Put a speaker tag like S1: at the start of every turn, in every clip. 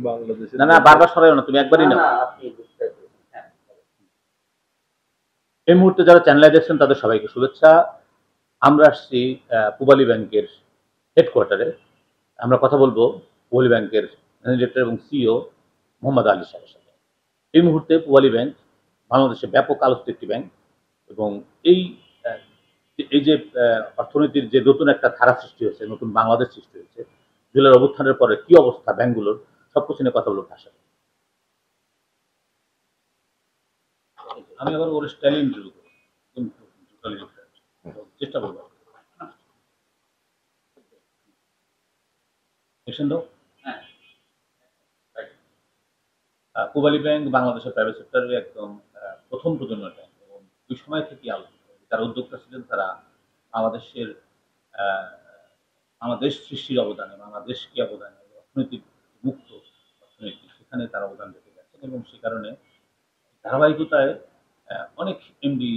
S1: বাংলাদেশে
S2: না না বারবার সরাইও না, তুমি একবারই নাও। এই মুহূর্তে যারা চ্যানেলে দেখছেন তাদের সবাইকে শুভেচ্ছা। আমরা আসছি পূবালী ব্যাংকের হেডকোয়ার্টারে। আমরা কথা বলবো পূবালী ব্যাংকের ম্যানেজার এবং সিইও মোহাম্মদ আলী সাহেবের সাথে। এই মুহূর্তে পূবালী ব্যাংক বাংলাদেশে ব্যাপক আলোচিত একটি ব্যাংক এবং এই এই যে অর্থনীতির যে নতুন একটা ধারা সৃষ্টি হয়েছে, নতুন বাংলাদেশ সৃষ্টি হয়েছে, জুলাই অভ্যুত্থানের পরে কি অবস্থা ব্যাংকগুলোর, সবকিছু নিয়ে কথা বলবো তার সাথে। আমি আবার ওর স্টাইলে ইন্টারভিউ করবো, চেষ্টা করবো। পূবালী ব্যাংক বাংলাদেশের প্রাইভেট সেক্টরের একদম প্রথম প্রজন্মের ব্যাংক এবং ওই সময় থেকে আলোচিত। যারা উদ্যোক্তা ছিলেন তারা বাংলাদেশের আমাদের সৃষ্টির অবদানে, বাংলাদেশকে অবদানে, অর্থনৈতিক মুক্ত অর্থনীতি সেখানে তারা অবদান রেখে গেছেন এবং সে কারণে ধারাবাহিকতায় অনেক এমডি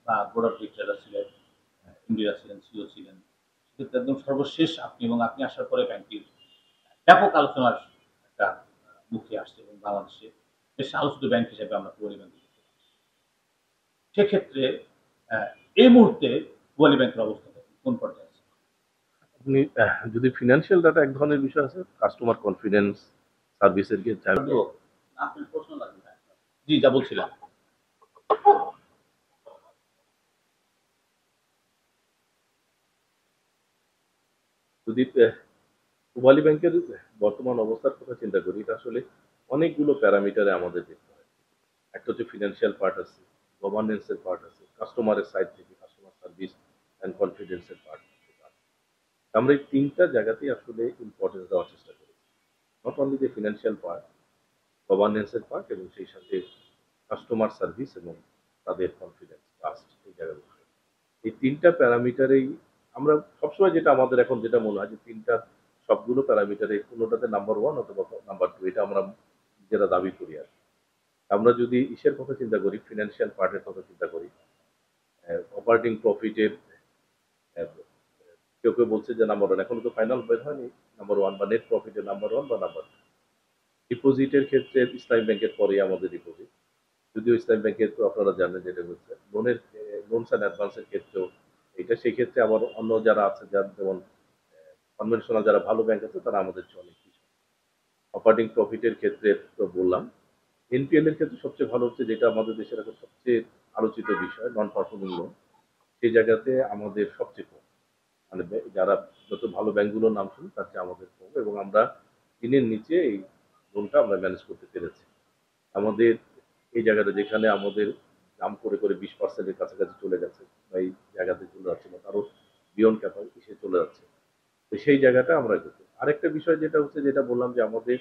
S2: বা বোর্ড অফ ডিরেক্টররা ছিলেন, এমডিরা ছিলেন, সিও ছিলেন। সেক্ষেত্রে একদম সর্বশেষ আপনি আসার পরে ব্যাংকটির ব্যাপক আলোচনার একটা মুখে আসছে এবং বাংলাদেশে বেশ আলোচিত ব্যাংক হিসেবে আমরা পূবালী ব্যাংক দেখতে পাচ্ছি। সেক্ষেত্রে এই মুহূর্তে পূবালী ব্যাংকের অবস্থা কোন পর্যায়ে আছে?
S1: আপনি যদি ফিনান্সিয়াল ডাটা এক ধরনের বিষয় আছে, কাস্টমার কনফিডেন্স সার্ভিসের কি
S2: আপনার প্রশ্ন লাগবে? জি, যা বলছিলাম।
S1: যদি পূবালী ব্যাংকের বর্তমান অবস্থার কথা চিন্তা করি, এটা আসলে অনেকগুলো প্যারামিটারে আমাদের দেখতে হয়। একটা হচ্ছে ফিনান্সিয়াল পার্ট আছে, গভর্নেন্সের পার্ট আছে, কাস্টমারের সাইড থেকে কাস্টমার সার্ভিস অ্যান্ড কনফিডেন্সের পার্ট আছে। আমরা এই তিনটা জায়গাতেই আসলে ইম্পর্টেন্স দেওয়ার চেষ্টা করি। নট অনলি যে ফিনান্সিয়াল পার্ট, গভর্নেন্সের পার্ট এবং সেই সাথে কাস্টমার সার্ভিস এবং তাদের কনফিডেন্স, ট্রাস্ট, এই জায়গাগুলো। এই তিনটা প্যারামিটারেই আমরা সবসময় যেটা আমাদের এখন যেটা মনে হয় যে তিনটা সবগুলো প্যারামিটারে কোনোটাতে নাম্বার ওয়ান অথবা নাম্বার টু, এটা আমরা যেটা দাবি করি আর কি। আমরা যদি ইসের কথা চিন্তা করি, ফিনান্সিয়াল পার্টের কথা চিন্তা করি, অপারেটিং প্রফিটের কেউ কেউ বলছে যে নাম্বার ওয়ান, এখনো তো ফাইনাল বের হয়নি নাম্বার ওয়ান, বা নেট প্রফিটের নাম্বার ওয়ান বা নাম্বার টু। ডিপোজিটের ক্ষেত্রে ইসলামী ব্যাংকের পরে আমাদের ডিপোজিট, যদিও ইসলামী ব্যাংকের তো আপনারা জানেন যেটা হচ্ছে লোনের, লোনস অ্যান্ড অ্যাডভান্সের ক্ষেত্রেও এটা, সেক্ষেত্রে আবার অন্য যারা আছে যার যেমন কনভেনশনাল যারা ভালো ব্যাংক আছে তারা আমাদের চেয়ে অনেক কিছু। অপারেটিং প্রফিটের ক্ষেত্রে তো বললাম। এনপিএল এর ক্ষেত্রে সবচেয়ে ভালো হচ্ছে, যেটা আমাদের দেশের এখন সবচেয়ে আলোচিত বিষয়, নন পারফর্মিং লোন, সেই জায়গাতে আমাদের সবচেয়ে কম। মানে যারা যত ভালো ব্যাংকগুলোর নাম শুনি তার চেয়ে আমাদের কম, এবং আমরা দিনের নিচে এই লোনটা আমরা ম্যানেজ করতে পেরেছি। আমাদের এই জায়গাটা যেখানে আমাদের দাম করে করে 20%-এর কাছাকাছি চলে গেছে, বা এই জায়গাতে চলে যাচ্ছে না, আরো বিয়ন্ড ক্যাপাসিটি চলে যাচ্ছে। তো সেই জায়গাটা আমরা করতে। আরেকটা বিষয় যেটা হচ্ছে, যেটা বললাম যে আমাদের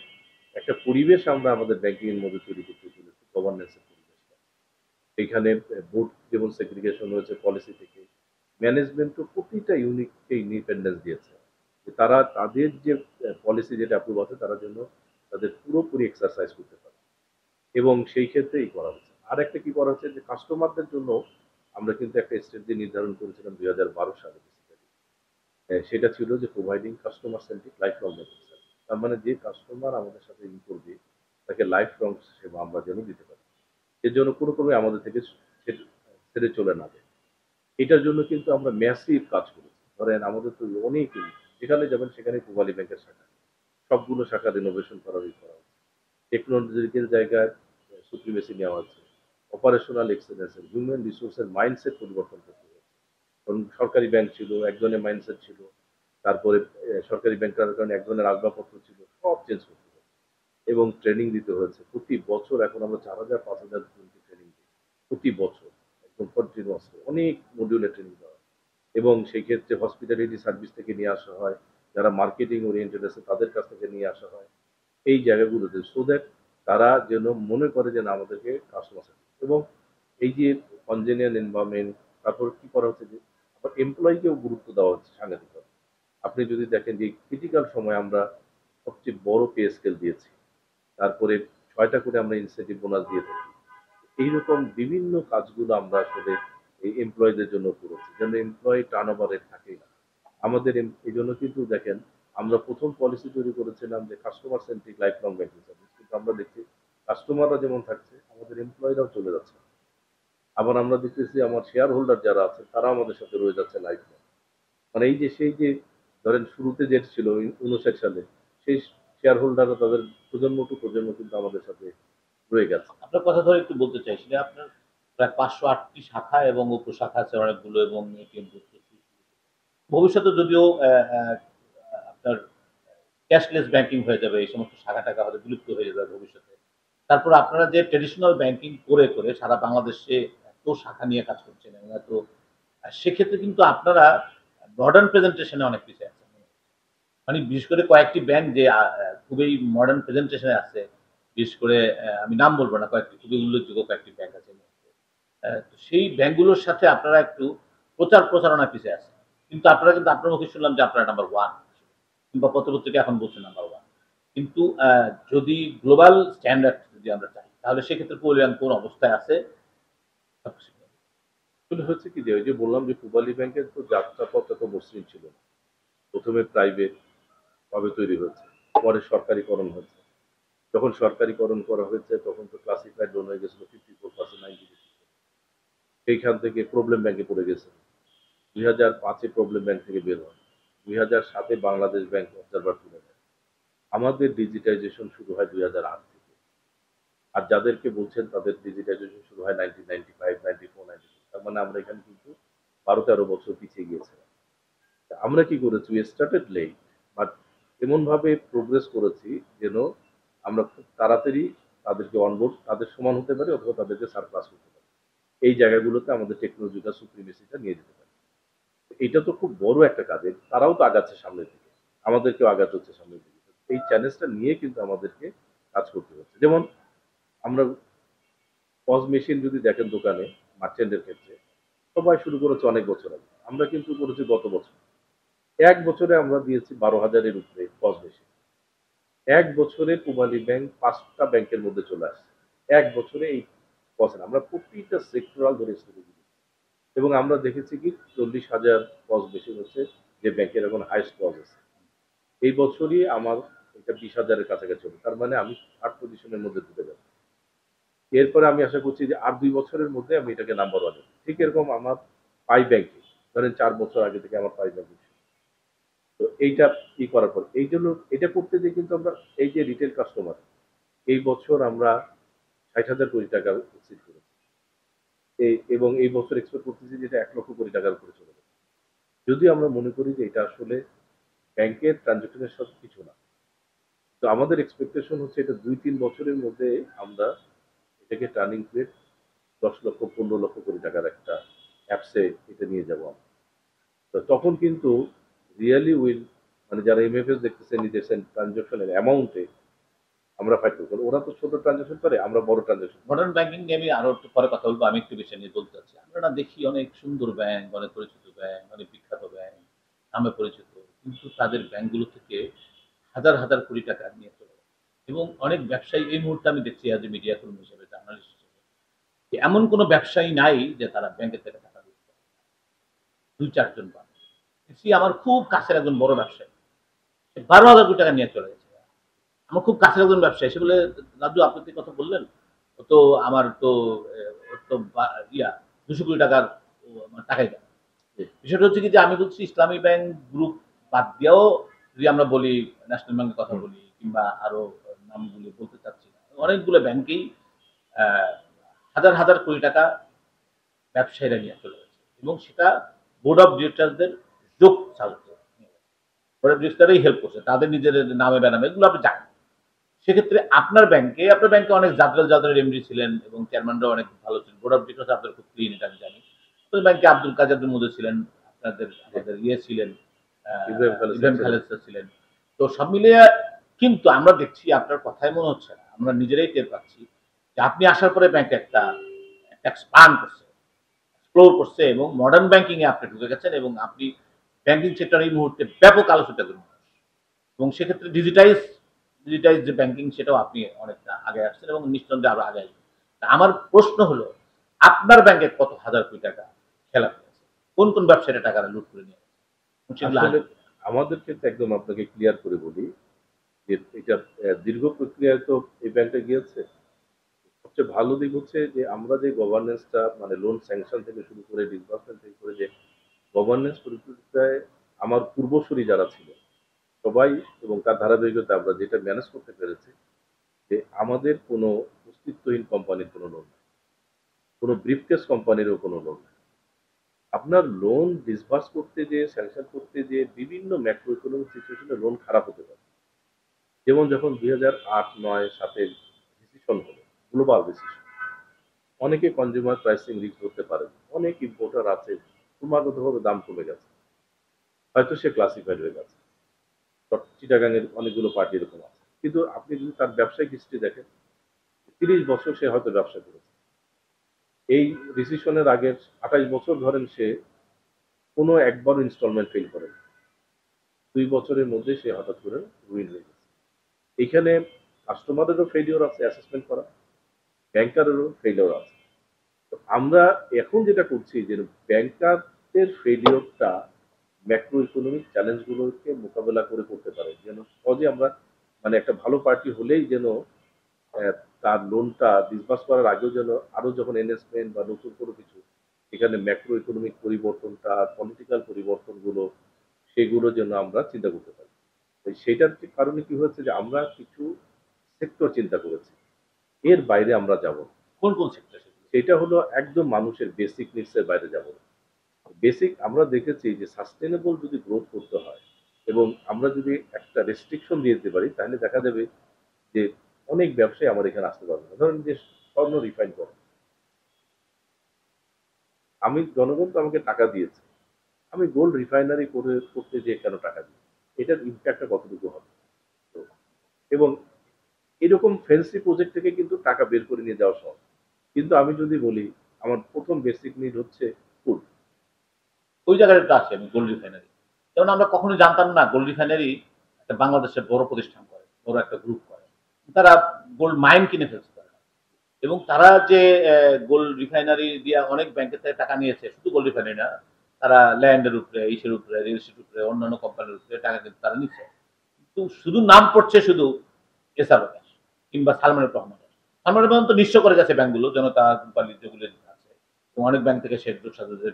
S1: একটা পরিবেশ আমরা আমাদের ব্যাংকিং এর মধ্যে তৈরি করতে চলেছি, গভর্নেন্সের পরিবেশটা। এইখানে বোর্ড যেমন সেগ্রিগেশন হয়েছে পলিসি থেকে, ম্যানেজমেন্টও প্রতিটা ইউনিটকে ইন্ডিপেন্ডেন্স দিয়েছে, যে তারা তাদের যে পলিসি যেটা অ্যাপ্রুভ আছে তারা জন্য তাদের পুরোপুরি এক্সারসাইজ করতে পারে, এবং সেই ক্ষেত্রেই করা হচ্ছে। আর একটা কি করা হচ্ছে যে কাস্টমারদের জন্য আমরা কিন্তু একটা স্ট্র্যাটেজি নির্ধারণ করেছিলাম 2012 সালে বেসিক্যালি। সেটা ছিল যে providing customer centric life long service. তার মানে যে কাস্টমার আমাদের সাথে ই করবে তাকে লাইফ লং সেবা আমরা যেন দিতে পারি, এর জন্য কোনো ক্রমে আমাদের থেকে ছেড়ে চলে না যায়। এটার জন্য কিন্তু আমরা ম্যাসিভ কাজ করেছি। ধরেন আমাদের তো অনেক যেখানে যাবেন সেখানে পূবালী ব্যাংকের শাখা, সবগুলো শাখা রিনোভেশন করা হয়েছে, টেকনোলজিক্যাল জায়গায় সুপ্রিমেসি নেওয়া হচ্ছে, অপারেশনাল এক্সেলেন্সের, হিউম্যান রিসোর্সের মাইন্ডসেট পরিবর্তন করতে হচ্ছে। কারণ সরকারি ব্যাংক ছিল একজনের মাইন্ডসেট ছিল, তারপরে সরকারি ব্যাংক করার কারণে একজনের আসবাবপত্র ছিল, সব চেঞ্জ করতে হচ্ছে এবং ট্রেনিং দিতে হয়েছে প্রতি বছর। এখন আমরা 4000-5000 জনকে ট্রেনিং দিই প্রতি বছর, একদম কন্টিনিউয়াস অনেক মডিউলে ট্রেনিং দেওয়া হয়। এবং সেই ক্ষেত্রে হসপিটালিটি সার্ভিস থেকে নিয়ে আসা হয়, যারা মার্কেটিং ওরিয়েন্টেড আছে তাদের কাছ থেকে নিয়ে আসা হয় এই জায়গাগুলোতে, সো দ্যাট তারা যেন মনে করে যে না আমাদেরকে কাস্টমার সার্ভিস। এবং এই যে কনজেনিয়াল এনভায়রনমেন্ট, তারপর কি করা হচ্ছে যে আবার এমপ্লয়িকেও গুরুত্ব দেওয়া হচ্ছে সাংঘাতিকভাবে। আপনি যদি দেখেন যে ক্রিটিক্যাল সময় আমরা সবচেয়ে বড় পে স্কেল দিয়েছি, তারপরে 6টা করে আমরা ইনসেন্টিভ বোনাস দিয়ে থাকি। এইরকম বিভিন্ন কাজগুলো আমরা আসলে এই এমপ্লয়ীদের জন্য করেছি, যেন এমপ্লয়ি টার্ন ওভার রেট থাকেই না আমাদের। এই জন্য কিন্তু দেখেন আমরা প্রথম পলিসি তৈরি করেছিলাম যে customer centric life long banking service, কিন্তু আমরা দেখছি কাস্টমাররা যেমন থাকছে আমাদের এমপ্লয়িরাও চলে যাচ্ছে। আবার আমরা দেখতেছি আমার শেয়ার হোল্ডার যারা আছে তারা আমাদের সাথে রয়ে যাচ্ছে লাইফ লং। মানে এই যে সেই যে ধরেন শুরুতে যে ছিল 59 সালে, সেই শেয়ার হোল্ডাররা তাদের প্রজন্ম টু প্রজন্ম কিন্তু আমাদের সাথে রয়ে গেছে।
S2: আপনার কথা ধরে একটু বলতে চাইছি যে আপনার প্রায় ৫০৮টি শাখা এবং উপশাখা আছে অনেকগুলো এবং এটিএম বুথ। ভবিষ্যতে যদিও আপনার ক্যাশলেস ব্যাংকিং হয়ে যাবে, এই সমস্ত শাখা টাকা হয়তো বিলুপ্ত হয়ে যাবে ভবিষ্যতে। তারপর আপনারা যে ট্রেডিশনাল ব্যাংকিং করে সারা বাংলাদেশে এত শাখা নিয়ে কাজ করছেন এবং এত সেক্ষেত্রে কিন্তু আপনারা মডার্ন প্রেজেন্টেশনে অনেক পিছিয়ে আছেন। মানে বিশেষ করে কয়েকটি ব্যাংক যে খুবই মডার্ন প্রেজেন্টেশনে আছে, বিশেষ করে আমি নাম বলব না, কয়েকটি খুবই উল্লেখযোগ্য কয়েকটি ব্যাংক আছে এই মুহূর্তে। তো সেই ব্যাংকগুলোর সাথে আপনারা একটু প্রচারণা পিছিয়ে আছেন। কিন্তু আপনারা কিন্তু আপনার মুখে শুনলাম যে আপনারা নাম্বার 1 কিংবা পত্র-পত্রিকা এখন বলছে নাম্বার 1। কিন্তু যদি গ্লোবাল স্ট্যান্ডার্ড যদি আমরা চাই তাহলে সেক্ষেত্রে পূবালী ব্যাংক কোন অবস্থায় আছে?
S1: আসলে হচ্ছে কি যে ওই যে বললাম যে পূবালী ব্যাংকের তো যাত্রাপথ এত মসৃণ ছিল না। প্রথমে প্রাইভেট ভাবে তৈরি হয়েছে, পরে সরকারিকরণ হয়েছে। যখন সরকারিকরণ করা হয়েছে তখন তো ক্লাসিফাইড লোন হয়ে গেছিল 54%, 90%। সেইখান থেকে প্রবলেম ব্যাংকে পড়ে গেছে। 2005-এ প্রবলেম ব্যাংক থেকে বের হয়। 2007-এ বাংলাদেশ ব্যাংক অবজারভার তুলে নেয়। আমাদের ডিজিটাইজেশন শুরু হয় 2008 থেকে। আর যাদেরকে বলছেন তাদের ডিজিটাইজেশন শুরু হয় 1995, 94, 96। তার মানে আমরা এখানে কিন্তু 12-13 বছর পিছিয়ে গিয়েছিলাম। আমরা কি করেছি? উই স্টার্টেড লেট, বাট এমনভাবে প্রোগ্রেস করেছি যেন আমরা খুব তাড়াতাড়ি তাদেরকে অনবোর্ড তাদের সমান হতে পারি অথবা তাদেরকে সারপ্লাস করতে পারি। এই জায়গাগুলোতে আমাদের টেকনোলজিক্যাল সুপ্রিমেসিটা নিয়ে যেতে পারি। এটা তো খুব বড় একটা কাজ। তারাও তো আগাচ্ছে সামনের দিকে। আমাদেরকেও আগাতে হচ্ছে সামনের দিকে। এই চ্যালেঞ্জটা নিয়ে কিন্তু আমাদেরকে কাজ করতে হচ্ছে। যেমন আমরা পজ মেশিন যদি দেখেন দোকানে মার্চেন্টের ক্ষেত্রে, সবাই শুরু করেছে অনেক বছর আগে। আমরা কিন্তু করেছি গত বছর। ১ বছরে আমরা দিয়েছি ১২,০০০ এর উপরে পজ মেশিন। ১ বছরে পূবালী ব্যাংক ৫ টা ব্যাংকের মধ্যে চলে আসছে। ১ বছরে এই পজ আমরা প্রতিটা সেক্টরাল ধরে স্ট্র্যাটেজি দিচ্ছি। এবং আমরা দেখেছি কি ৪০,০০০ পজ মেশিন হচ্ছে যে ব্যাংকের এখন হাইয়েস্ট পজ আছে। এই বছরই আমার এটা ২০,০০০ এর কাছাকাছি হবে। তার মানে আমি ৩rd পজিশনের মধ্যে ঢুকে যাব। এরপরে আমি আশা করছি যে আর ২ বছরের মধ্যে আমি এটাকে নাম্বার 1 এ। ঠিক এরকম আমার পাই ব্যাংকে ধরেন ৪ বছর আগে থেকে আমার পাই ব্যাংকে। তো এইটা করার পর এইজন্য এটা করতে যেয়ে কিন্তু আমরা এই যে রিটেল কাস্টমার এই বছর আমরা ৬০,০০০ কোটি টাকা এক্সিড করেছি। এবং এই বছর এক্সপেক্ট করতেছি যে এটা ১,০০,০০০ কোটি টাকার উপরে চলে যাবে। যদিও আমরা মনে করি যে এটা আসলে ব্যাংকের ট্রান্সেকশনের সাথে কিছু না। তো আমাদের এক্সপেকটেশন হচ্ছে এটা ২-৩ বছরের মধ্যে আমরা এটাকে টার্নিং প্লেট ১০ লক্ষ ১৫ লক্ষ কোটি টাকার একটা অ্যাপসে এটা নিয়ে যাব আমরা। তো তখন কিন্তু রিয়ালি উইল মানে যারা এমএফএস দেখতেছে নিজের ট্রানজাকশনের অ্যামাউন্টে আমরা ফাইট করব। ওরা তো ছোট ট্রানজাকশন করে, আমরা বড় ট্রানজাকশন করি।
S2: মডার্ন ব্যাংকিং নিয়ে আমি আরো একটু পরে কথা বলবো। আমি একটু বিষয় নিয়ে বলতে চাচ্ছি। আমরা না দেখি অনেক সুন্দর ব্যাংক, অনেক পরিচিত ব্যাংক, অনেক বিখ্যাত ব্যাংক, নামে পরিচিত। কিন্তু তাদের ব্যাংকগুলো থেকে হাজার কোটি টাকা নিয়ে চলে যায়। এবং অনেক ব্যবসায়ী এই মুহূর্তে আমি দেখছি অ্যাজ এ মিডিয়া কর্মী হিসেবে, জার্নালিস্ট হিসেবে, যে এমন কোনো ব্যবসায়ী নাই যে তারা ব্যাংকের থেকে টাকা দিচ্ছে। ২-৪ জন বাদ। দেখছি আমার খুব কাছের একজন বড় ব্যবসায়ী। সে ১২,০০০ কোটি টাকা নিয়ে চলে গেছে। আমার খুব কাছের একজন ব্যবসায়ী। সে বলে, "দাদু আপনি তো কথা বললেন। ও তো আমার তো ওর তো ২০০ কোটি টাকার আমার টাকাই দেয়।" বিষয়টা হচ্ছে কি যে আমি বলছি ইসলামী ব্যাংক গ্রুপ বাদ দিয়েও যদি আমরা বলি, ন্যাশনাল ব্যাংকের কথা বলি কিংবা আরো নামগুলো বলতে চাচ্ছি না। অনেকগুলো ব্যাংকেই আ হাজার কোটি টাকা ব্যবসায়ীরা নিয়ে চলে গেছে। এবং সেটা বোর্ড অফ ডিরেক্টরদের যোগ সাজতে নিয়ে গেছে। বোর্ড অফ ডিরেক্টরই হেল্প করছে। তাদের নিজেদের নামে বেনামে এগুলো আপনি জানেন। সেক্ষেত্রে আপনার ব্যাংকে অনেক জাদরের এমডি ছিলেন এবং চেয়ারম্যানরাও অনেক ভালো ছিলেন। বোর্ড অফ ডিরেক্টরস আপনাদের খুব ক্লিন, এটা আমি জানি। আপনাদের ব্যাংকে আব্দুল কাদের আব্দুল মুদে ছিলেন, আমাদের ছিলেন, ইব্রাহিম খালেদ স্যার ছিলেন। তো সব মিলিয়ে কিন্তু আমরা দেখছি আপনার কথাই মনে হচ্ছে না। আমরা নিজেরাই টের পাচ্ছি যে আপনি আসার পরে ব্যাংক একটা এক্সপান্ড করছে, এক্সপ্লোর করছে এবং মডার্ন ব্যাংকিং এ আপনি ঢুকে গেছেন এবং আপনি ব্যাংকিং সেক্টর এই মুহূর্তে ব্যাপক আলোচিত একজন মানুষ। এবং সেক্ষেত্রে ডিজিটাইজ যে ব্যাংকিং সেটাও আপনি অনেকটা আগে আসছেন এবং নিঃসন্দেহে আরো আগে আসবেন। আমার প্রশ্ন হলো আপনার ব্যাংকে কত হাজার কোটি টাকা খেলাপি আছে? কোন ব্যবসায়ীরা টাকাটা লুট করে নিয়ে গেছে? সেগুলো
S1: আসলে আমাদের ক্ষেত্রে একদম আপনাকে ক্লিয়ার করে বলি যে এটা দীর্ঘ প্রক্রিয়ায় তো এই ব্যাংকটা গিয়েছে। সবচেয়ে ভালো দিক হচ্ছে যে আমরা যে গভর্নেন্সটা মানে লোন স্যাংশন থেকে শুরু করে ডিসবার্সমেন্ট থেকে করে যে গভর্নেন্স পরিস্থিতিটায় আমার পূর্বসূরি যারা ছিল সবাই এবং তার ধারাবাহিকতা আমরা যেটা ম্যানেজ করতে পেরেছি যে আমাদের কোনো অস্তিত্বহীন কোম্পানির কোনো লোন নেই, কোনো ব্রিফকেস কোম্পানিরও কোনো লোন নেই। আপনার লোন ডিসবার্স করতে যেয়ে স্যাংশন করতে যেয়ে বিভিন্ন ম্যাক্রো ইকোনমিক সিচুয়েশনে লোন খারাপ হতে পারে। যেমন যখন 2008, 9, 7 রিসেশন হলো, গ্লোবাল রিসেশন, অনেকে কনজিউমার প্রাইসিং রিস্ক ধরতে পারেন, অনেক ইম্পোর্টার আছে ক্রমাগতভাবে দাম কমে গেছে, হয়তো সে ক্লাসিফাইড হয়ে গেছে। চিটাগাংয়ের অনেকগুলো পার্টি এরকম আছে, কিন্তু আপনি যদি তার ব্যবসায়িক হিস্ট্রি দেখেন 30 বছর সে হয়তো ব্যবসা করেছে। এই রিসেশনের আগের 28 বছর ধরেন সে কোনো একবারও ইনস্টলমেন্ট ফেল করেন, 2 বছরের মধ্যে সে হঠাৎ করে রুইন হয়ে গেছে। এখানে কাস্টমারেরও ফেলিওর আছে অ্যাসেসমেন্ট করা, ব্যাংকারেরও ফেলিওর আছে। তো আমরা এখন যেটা করছি যে ব্যাংকারদের ফেলিওরটা ম্যাক্রো ইকোনমিক চ্যালেঞ্জগুলোকে মোকাবেলা করে করতে পারে, যেন সহজে আমরা মানে একটা ভালো পার্টি হলেই যেন আহ, তার লোনটা ডিসবার্স করার আগেও যেন আরো যখন এনএসমেন্ট বা নতুন কোনো কিছু এখানে ম্যাক্রো ইকোনমিক পরিবর্তনটা পলিটিক্যাল পরিবর্তনগুলো সেগুলো যেন আমরা চিন্তা করতে পারি। তো সেটার কারণে কি হয়েছে যে আমরা কিছু সেক্টর চিন্তা করেছি, এর বাইরে আমরা যাব না।
S2: কোন কোন সেক্টর সেগুলো?
S1: সেটা হলো একদম মানুষের বেসিক নিডস এর বাইরে যাব না। বেসিক আমরা দেখেছি যে সাস্টেনেবল যদি গ্রোথ করতে হয় এবং আমরা যদি একটা রেস্ট্রিকশন দিয়ে দিতে পারি তাহলে দেখা যাবে যে অনেক ব্যবসায়ী আমার এখানে আসতে পারবে না। ধরেন যে স্বর্ণ রিফাইন করে, আমি জনগণ তো আমাকে টাকা দিয়েছে, আমি গোল্ড রিফাইনারি করে করতে যেয়ে কেন টাকা দিই, এটার ইম্প্যাক্টটা কতটুকু হবে। তো এবং এরকম ফ্যান্সি প্রজেক্ট থেকে কিন্তু টাকা বের করে নিয়ে যাওয়া সহজ, কিন্তু আমি যদি বলি আমার প্রথম বেসিক নিড হচ্ছে ফুড।
S2: ওই জায়গাটা আছে আমি গোল্ড রিফাইনারি। যেমন আমরা কখনো জানতাম না গোল্ড রিফাইনারি একটা বাংলাদেশের বড় প্রতিষ্ঠান করে, বড় একটা গ্রুপ করে। তারা গোল্ড মাইন কিনে ফেলতে পারে এবং তারা যে গোল্ড রিফাইনারি দিয়ে অনেক ব্যাংকের থেকে টাকা নিয়েছে, শুধু গোল্ড রিফাইনারি না, তারা ল্যান্ডের উপরে, ইসের উপরে, রিয়েল এস্টেটের উপরে, অন্যান্য কোম্পানির উপরে টাকা কিন্তু তারা নিচ্ছে। কিন্তু শুধু নাম পড়ছে শুধু এসআর ব্যাংক কিংবা সালমানের রহমান। সালমানের রহমান তো নিঃস্ব করে গেছে ব্যাংকগুলো, জনতা কোম্পানি যেগুলো আছে, এবং অনেক ব্যাংক থেকে সে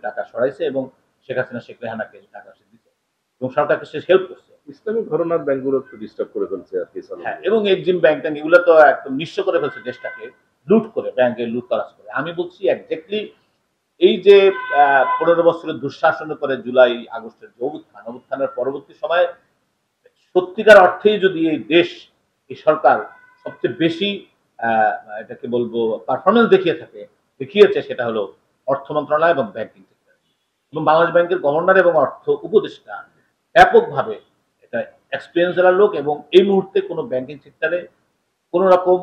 S2: টাকা সরাইছে এবং শেখ হাসিনা শেখ রেহানাকে টাকা সে দিচ্ছে এবং সরকারকে সে হেল্প করছে।
S1: ইসলামিক ঘরানার ব্যাংকগুলো একটু ডিস্টার্ব করে ফেলছে আর কি
S2: হ্যাঁ,
S1: সালাম।
S2: এবং এক্সিম ব্যাংক ট্যাংক এগুলো তো একদম নিঃস্ব করে ফেলছে দেশটাকে, লুট করে, ব্যাংকে লুট তরাজ করে। আমি বলছি এক্স্যাক্টলি এই যে 15 বছরের দুঃশাসনের পরে জুলাই আগস্টের যে অভ্যুত্থানের পরবর্তী সময়ে সত্যিকার অর্থেই যদি এই দেশ, এই সরকার সবচেয়ে বেশি আহ, এটাকে বলবো পারফরমেন্স দেখিয়েছে, সেটা হলো অর্থ মন্ত্রণালয় এবং ব্যাংকিং সেক্টর। এবং বাংলাদেশ ব্যাংকের গভর্নর এবং অর্থ উপদেষ্টা ব্যাপকভাবে এটা এক্সপিরিয়েন্স দেওয়ার লোক, এবং এই মুহূর্তে কোনো ব্যাংকিং সেক্টরে কোন রকম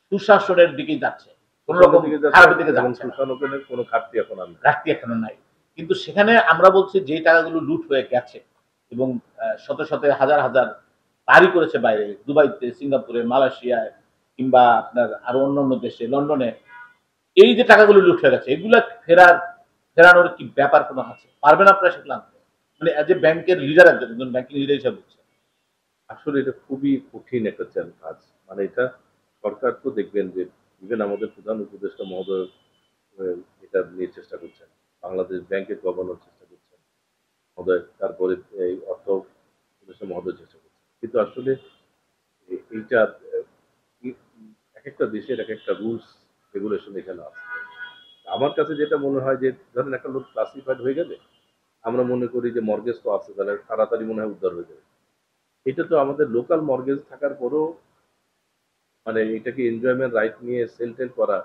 S2: সুশাসনের দিকে যাচ্ছে, কোন রকম
S1: দিকে যাচ্ছে
S2: খারাপের দিকে
S1: এবং
S2: যাচ্ছে না,
S1: সুশাসনের কোনো ঘাটতি এখন আর নেই।
S2: ঘাটতি এখনো নাই। কিন্তু সেখানে আমরা বলছি যে টাকাগুলো লুট হয়ে গেছে এবং শত শত হাজার হাজার বাড়ি করেছে বাইরে, দুবাইতে, সিঙ্গাপুরে, মালয়েশিয়ায়, কিংবা আপনার আরো অন্যান্য দেশে, লন্ডনে। এই যে টাকাগুলো লুট হয়ে গেছে, এগুলা ফেরানোর কি ব্যাপার কোনো আছে? পারবেন আপনারা সেগুলো আনতে? মানে এজ এ ব্যাংকের লিডার, একজন ব্যাংকিং লিডার হিসাবে বলছে।
S1: আসলে এটা খুবই কঠিন একটা কাজ। মানে এটা সরকার তো দেখবেন যে ইভেন আমাদের প্রধান উপদেষ্টা মহোদয় এটা নিয়ে চেষ্টা করছেন, বাংলাদেশ ব্যাংকের গভর্নর চেষ্টা করছেন মহোদয়, তারপরে এই অর্থ উপদেষ্টা মহোদয় চেষ্টা করছেন, কিন্তু আসলে এইটা এক একটা দেশের এক একটা রুলস রেগুলেশন এখানে আছে। আমার কাছে যেটা মনে হয় যে ধরেন একটা লোক ক্লাসিফাইড হয়ে গেলে আমরা মনে করি যে মর্গেজ তো আছে, তাহলে তাড়াতাড়ি মনে হয় উদ্ধার হয়ে যাবে। এটা তো আমাদের লোকাল মর্গেজ থাকার পরেও মানে এটাকে এনজয়মেন্ট রাইট নিয়ে সেল টেল করা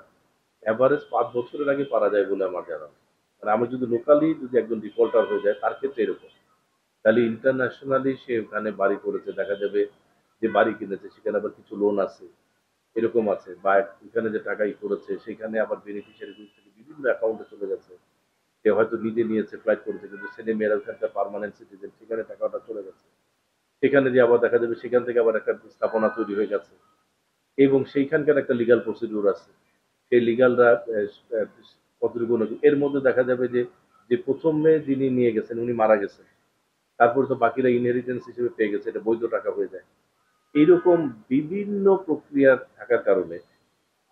S1: এভারেজ 5 বছরের আগে পারা যায় বলে আমার জানা নেই। মানে আমি যদি লোকালি যদি একজন ডিফল্টার হয়ে যায় তার ক্ষেত্রে এরকম, তাহলে ইন্টারন্যাশনালি সে ওখানে বাড়ি করেছে, দেখা যাবে যে বাড়ি কিনেছে সেখানে আবার কিছু লোন আছে, এরকম আছে, বা এখানে যে টাকাই করেছে সেখানে আবার বেনিফিশিয়ারি থেকে বিভিন্ন অ্যাকাউন্টে চলে গেছে, সে হয়তো নিজে নিয়েছে ফ্লাইট করেছে কিন্তু ছেলে মেয়েরা ওখানকার পার্মানেন্ট সিটিজেন, সেখানে টাকাটা চলে গেছে, সেখানে যে আবার দেখা যাবে সেখান থেকে আবার একটা স্থাপনা তৈরি হয়ে গেছে এবং সেইখানকার একটা লিগাল প্রসিডিউর আছে, সেই লিগালরা কতটুকু এর মধ্যে দেখা যাবে যে যে প্রথমে যিনি নিয়ে গেছেন উনি মারা গেছেন, তারপরে তো বাকিরা ইনহেরিটেন্স হিসেবে পেয়ে গেছে, এটা বৈধ টাকা হয়ে যায়। এইরকম বিভিন্ন প্রক্রিয়া থাকার কারণে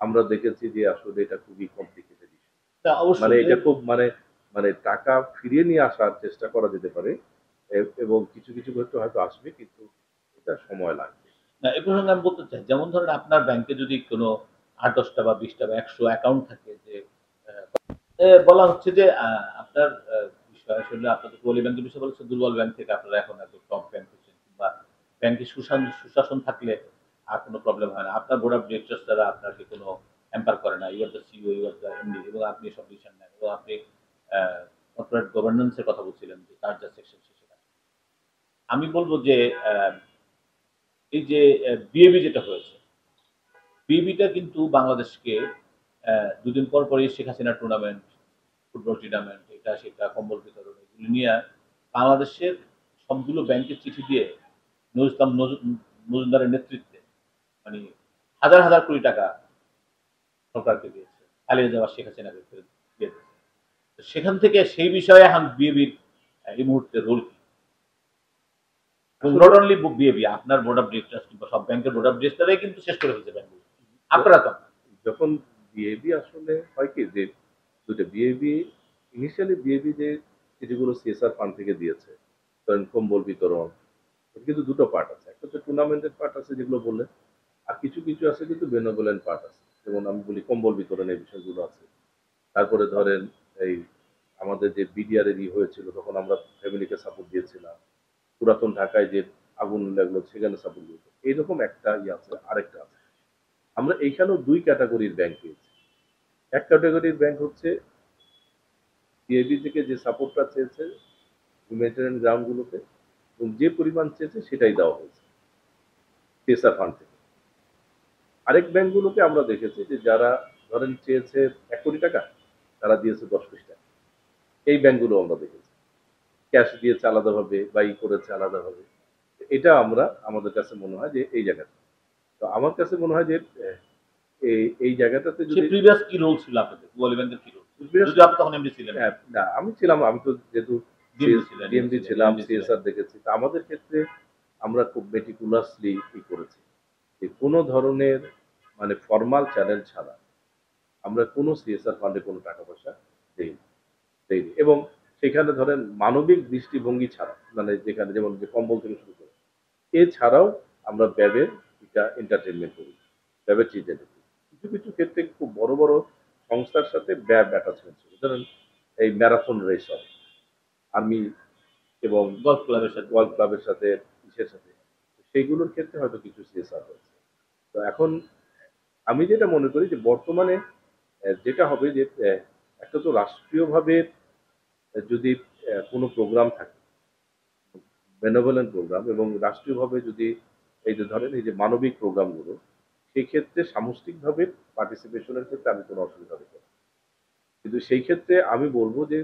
S1: আমরা দেখেছি যে আসলে এটা খুবই কমপ্লিকেটেড ইস্যু।
S2: তা
S1: মানে
S2: অবশ্যই
S1: এটা খুব মানে মানে টাকা ফিরিয়ে নিয়ে আসার চেষ্টা করা যেতে পারে এবং কিছু কিছু ক্ষেত্রে হয়তো আসবে, কিন্তু এটা সময় লাগবে।
S2: না, এ প্রসঙ্গে আমি বলতে চাই, যেমন ধরেন আপনার ব্যাংকে যদি কোনো ৮-১০টা বা ২০টা বা ১০০ অ্যাকাউন্ট থাকে, যে বলা হচ্ছে যে আপনার বিষয় আসলে আপনাদের পল্লী ব্যাংকের বিষয়ে বলেছে, দুর্বল ব্যাংক থেকে আপনারা এখন একদম টপ ব্যাংক হচ্ছেন, কিংবা ব্যাংকে সুশাসন থাকলে আর কোনো প্রবলেম হয় না। আপনার বোর্ড অফ ডিরেক্টরস দ্বারা আপনাকে কোনো হ্যাম্পার করে না। You are the CEO, you are the MD, এবং আপনি সব ডিসিশন নেন, এবং আপনি কর্পোরেট গভর্নেন্স এর কথা বলছিলেন যে তার যা সেকশন শেষে কাজ করে। আমি বলব যে আ এই যে বিএবি যেটা হয়েছে, বিএবিটা কিন্তু বাংলাদেশকে ২ দিন পর পরই Sheikh Hasina tournament, football tournament, এটা সেটা, কম্বল বিতরণ, এগুলো নিয়ে বাংলাদেশের সবগুলো ব্যাংকে চিঠি দিয়ে নজরুল ইসলাম মজুমদারের নেতৃত্বে মানে হাজার হাজার কোটি টাকা সরকারকে দিয়েছে, পালিয়ে যাওয়া শেখ হাসিনাকে ফেরত দিয়ে দিয়েছে। তো সেখান থেকে সেই বিষয়ে এখন বিএবির এই মুহূর্তে রোল কি? এবং
S1: আসলে
S2: নট অনলি বিএবি, আপনার বোর্ড অফ ডিরেক্টরস কিংবা সব ব্যাংকের বোর্ড অফ ডিরেক্টররাই কিন্তু শেষ করে ফেলছে ব্যাংকগুলো। আপনারা তো না।
S1: যখন বিএবি আসলে হয় কি যে দুটো বিএবি, ইনিশিয়ালি বিএবি যে যেগুলো সিএসআর ফান্ড থেকে দিয়েছে, ধরেন কম্বল বিতরণ, এর কিন্তু দুটো পার্ট আছে। একটা হচ্ছে টুর্নামেন্টের পার্ট আছে যেগুলো বললেন, আর কিছু কিছু আছে কিন্তু বেনেভোলেন্ট পার্ট আছে। যেমন আমি বলি কম্বল বিতরণের বিষয়গুলো আছে। তারপরে ধরেন এই আমাদের যে বিডিআর এর হয়েছিল তখন আমরা ফ্যামিলিকে সাপোর্ট দিয়েছিলাম। পুরাতন ঢাকায় যে আগুন লাগলো সেখানে সাপোর্ট দিয়েছে। এইরকম একটা আছে, আরেকটা আছে। আমরা এইখানেও ২ ক্যাটেগরির ব্যাংক পেয়েছি। এক ক্যাটেগরির ব্যাংক হচ্ছে সিআইবি থেকে যে সাপোর্টটা চেয়েছে হিউম্যানিটেরিয়ান গ্রাউন্ড গুলোতে, এবং যে পরিমাণ চেয়েছে সেটাই দেওয়া হয়েছে সিএসআর ফান্ড থেকে। আরেক ব্যাংকগুলোকে আমরা দেখেছি যে যারা ধরেন চেয়েছে ১ কোটি টাকা, তারা দিয়েছে ১০ কোটি টাকা। এই ব্যাংকগুলো আমরা দেখেছি। ক্যাশ দিয়েছে আলাদাভাবে বা করেছে আলাদাভাবে। এটা আমরা আমাদের কাছে মনে হয় যে এই জায়গাটা। তো আমার কাছে মনে হয় যে এই জায়গাটাতে
S2: সে
S1: যদি
S2: প্রিভিয়াস কি রোল ছিল আপনাদের? পূবালী ব্যাংকের কি রোল?
S1: প্রিভিয়াস
S2: যদিও আপনি তখন এমডি ছিলেন না।
S1: না আমি ছিলাম, আমি তো যেহেতু
S2: ডিএমডি ছিলেন, ইয়ে
S1: ডিএমডি
S2: ছিলেন,
S1: ছিলাম,
S2: এমডি ছিলেন।
S1: সিএসআর দেখেছি। তো আমাদের ক্ষেত্রে আমরা খুব মেটিকুলাসলি করেছি যে কোনো ধরনের মানে ফরমাল চ্যানেল ছাড়া আমরা কোনো সিএসআর ফান্ডে কোনো টাকা পয়সা দেইনি দেইনি। এবং সেখানে ধরেন মানবিক দৃষ্টিভঙ্গি ছাড়া, মানে যেখানে যেমন যে কম্বল থেকে শুরু করে এছাড়াও আমরা ব্যাবের এটা এন্টারটেনমেন্ট করি, ব্যাবের চিন্তা করি। কিছু কিছু ক্ষেত্রে খুব বড় বড় সংস্থার সাথে ব্যাব অ্যাটাচমেন্ট ছিল। ধরেন এই ম্যারাথন রেস হয় আর্মি এবং
S2: গলফ ক্লাবের সাথে
S1: ওয়ার্ল্ড
S2: ছিল।
S1: ক্লাবের সাথে ইসের সাথে, সেইগুলোর ক্ষেত্রে হয়তো কিছু সিএসআর হয়েছে। তো এখন আমি যেটা মনে করি যে বর্তমানে যেটা হবে যে একটা তো রাষ্ট্রীয়ভাবে যদি কোনো প্রোগ্রাম থাকে, বেনেভোলেন্ট প্রোগ্রাম, এবং রাষ্ট্রীয়ভাবে যদি এই যে ধরেন এই যে মানবিক প্রোগ্রামগুলো, সেই ক্ষেত্রে সামষ্টিকভাবে পার্টিসিপেশনের ক্ষেত্রে আমি কোনো অসুবিধা দেখি না। কিন্তু সেই ক্ষেত্রে আমি বলবো যে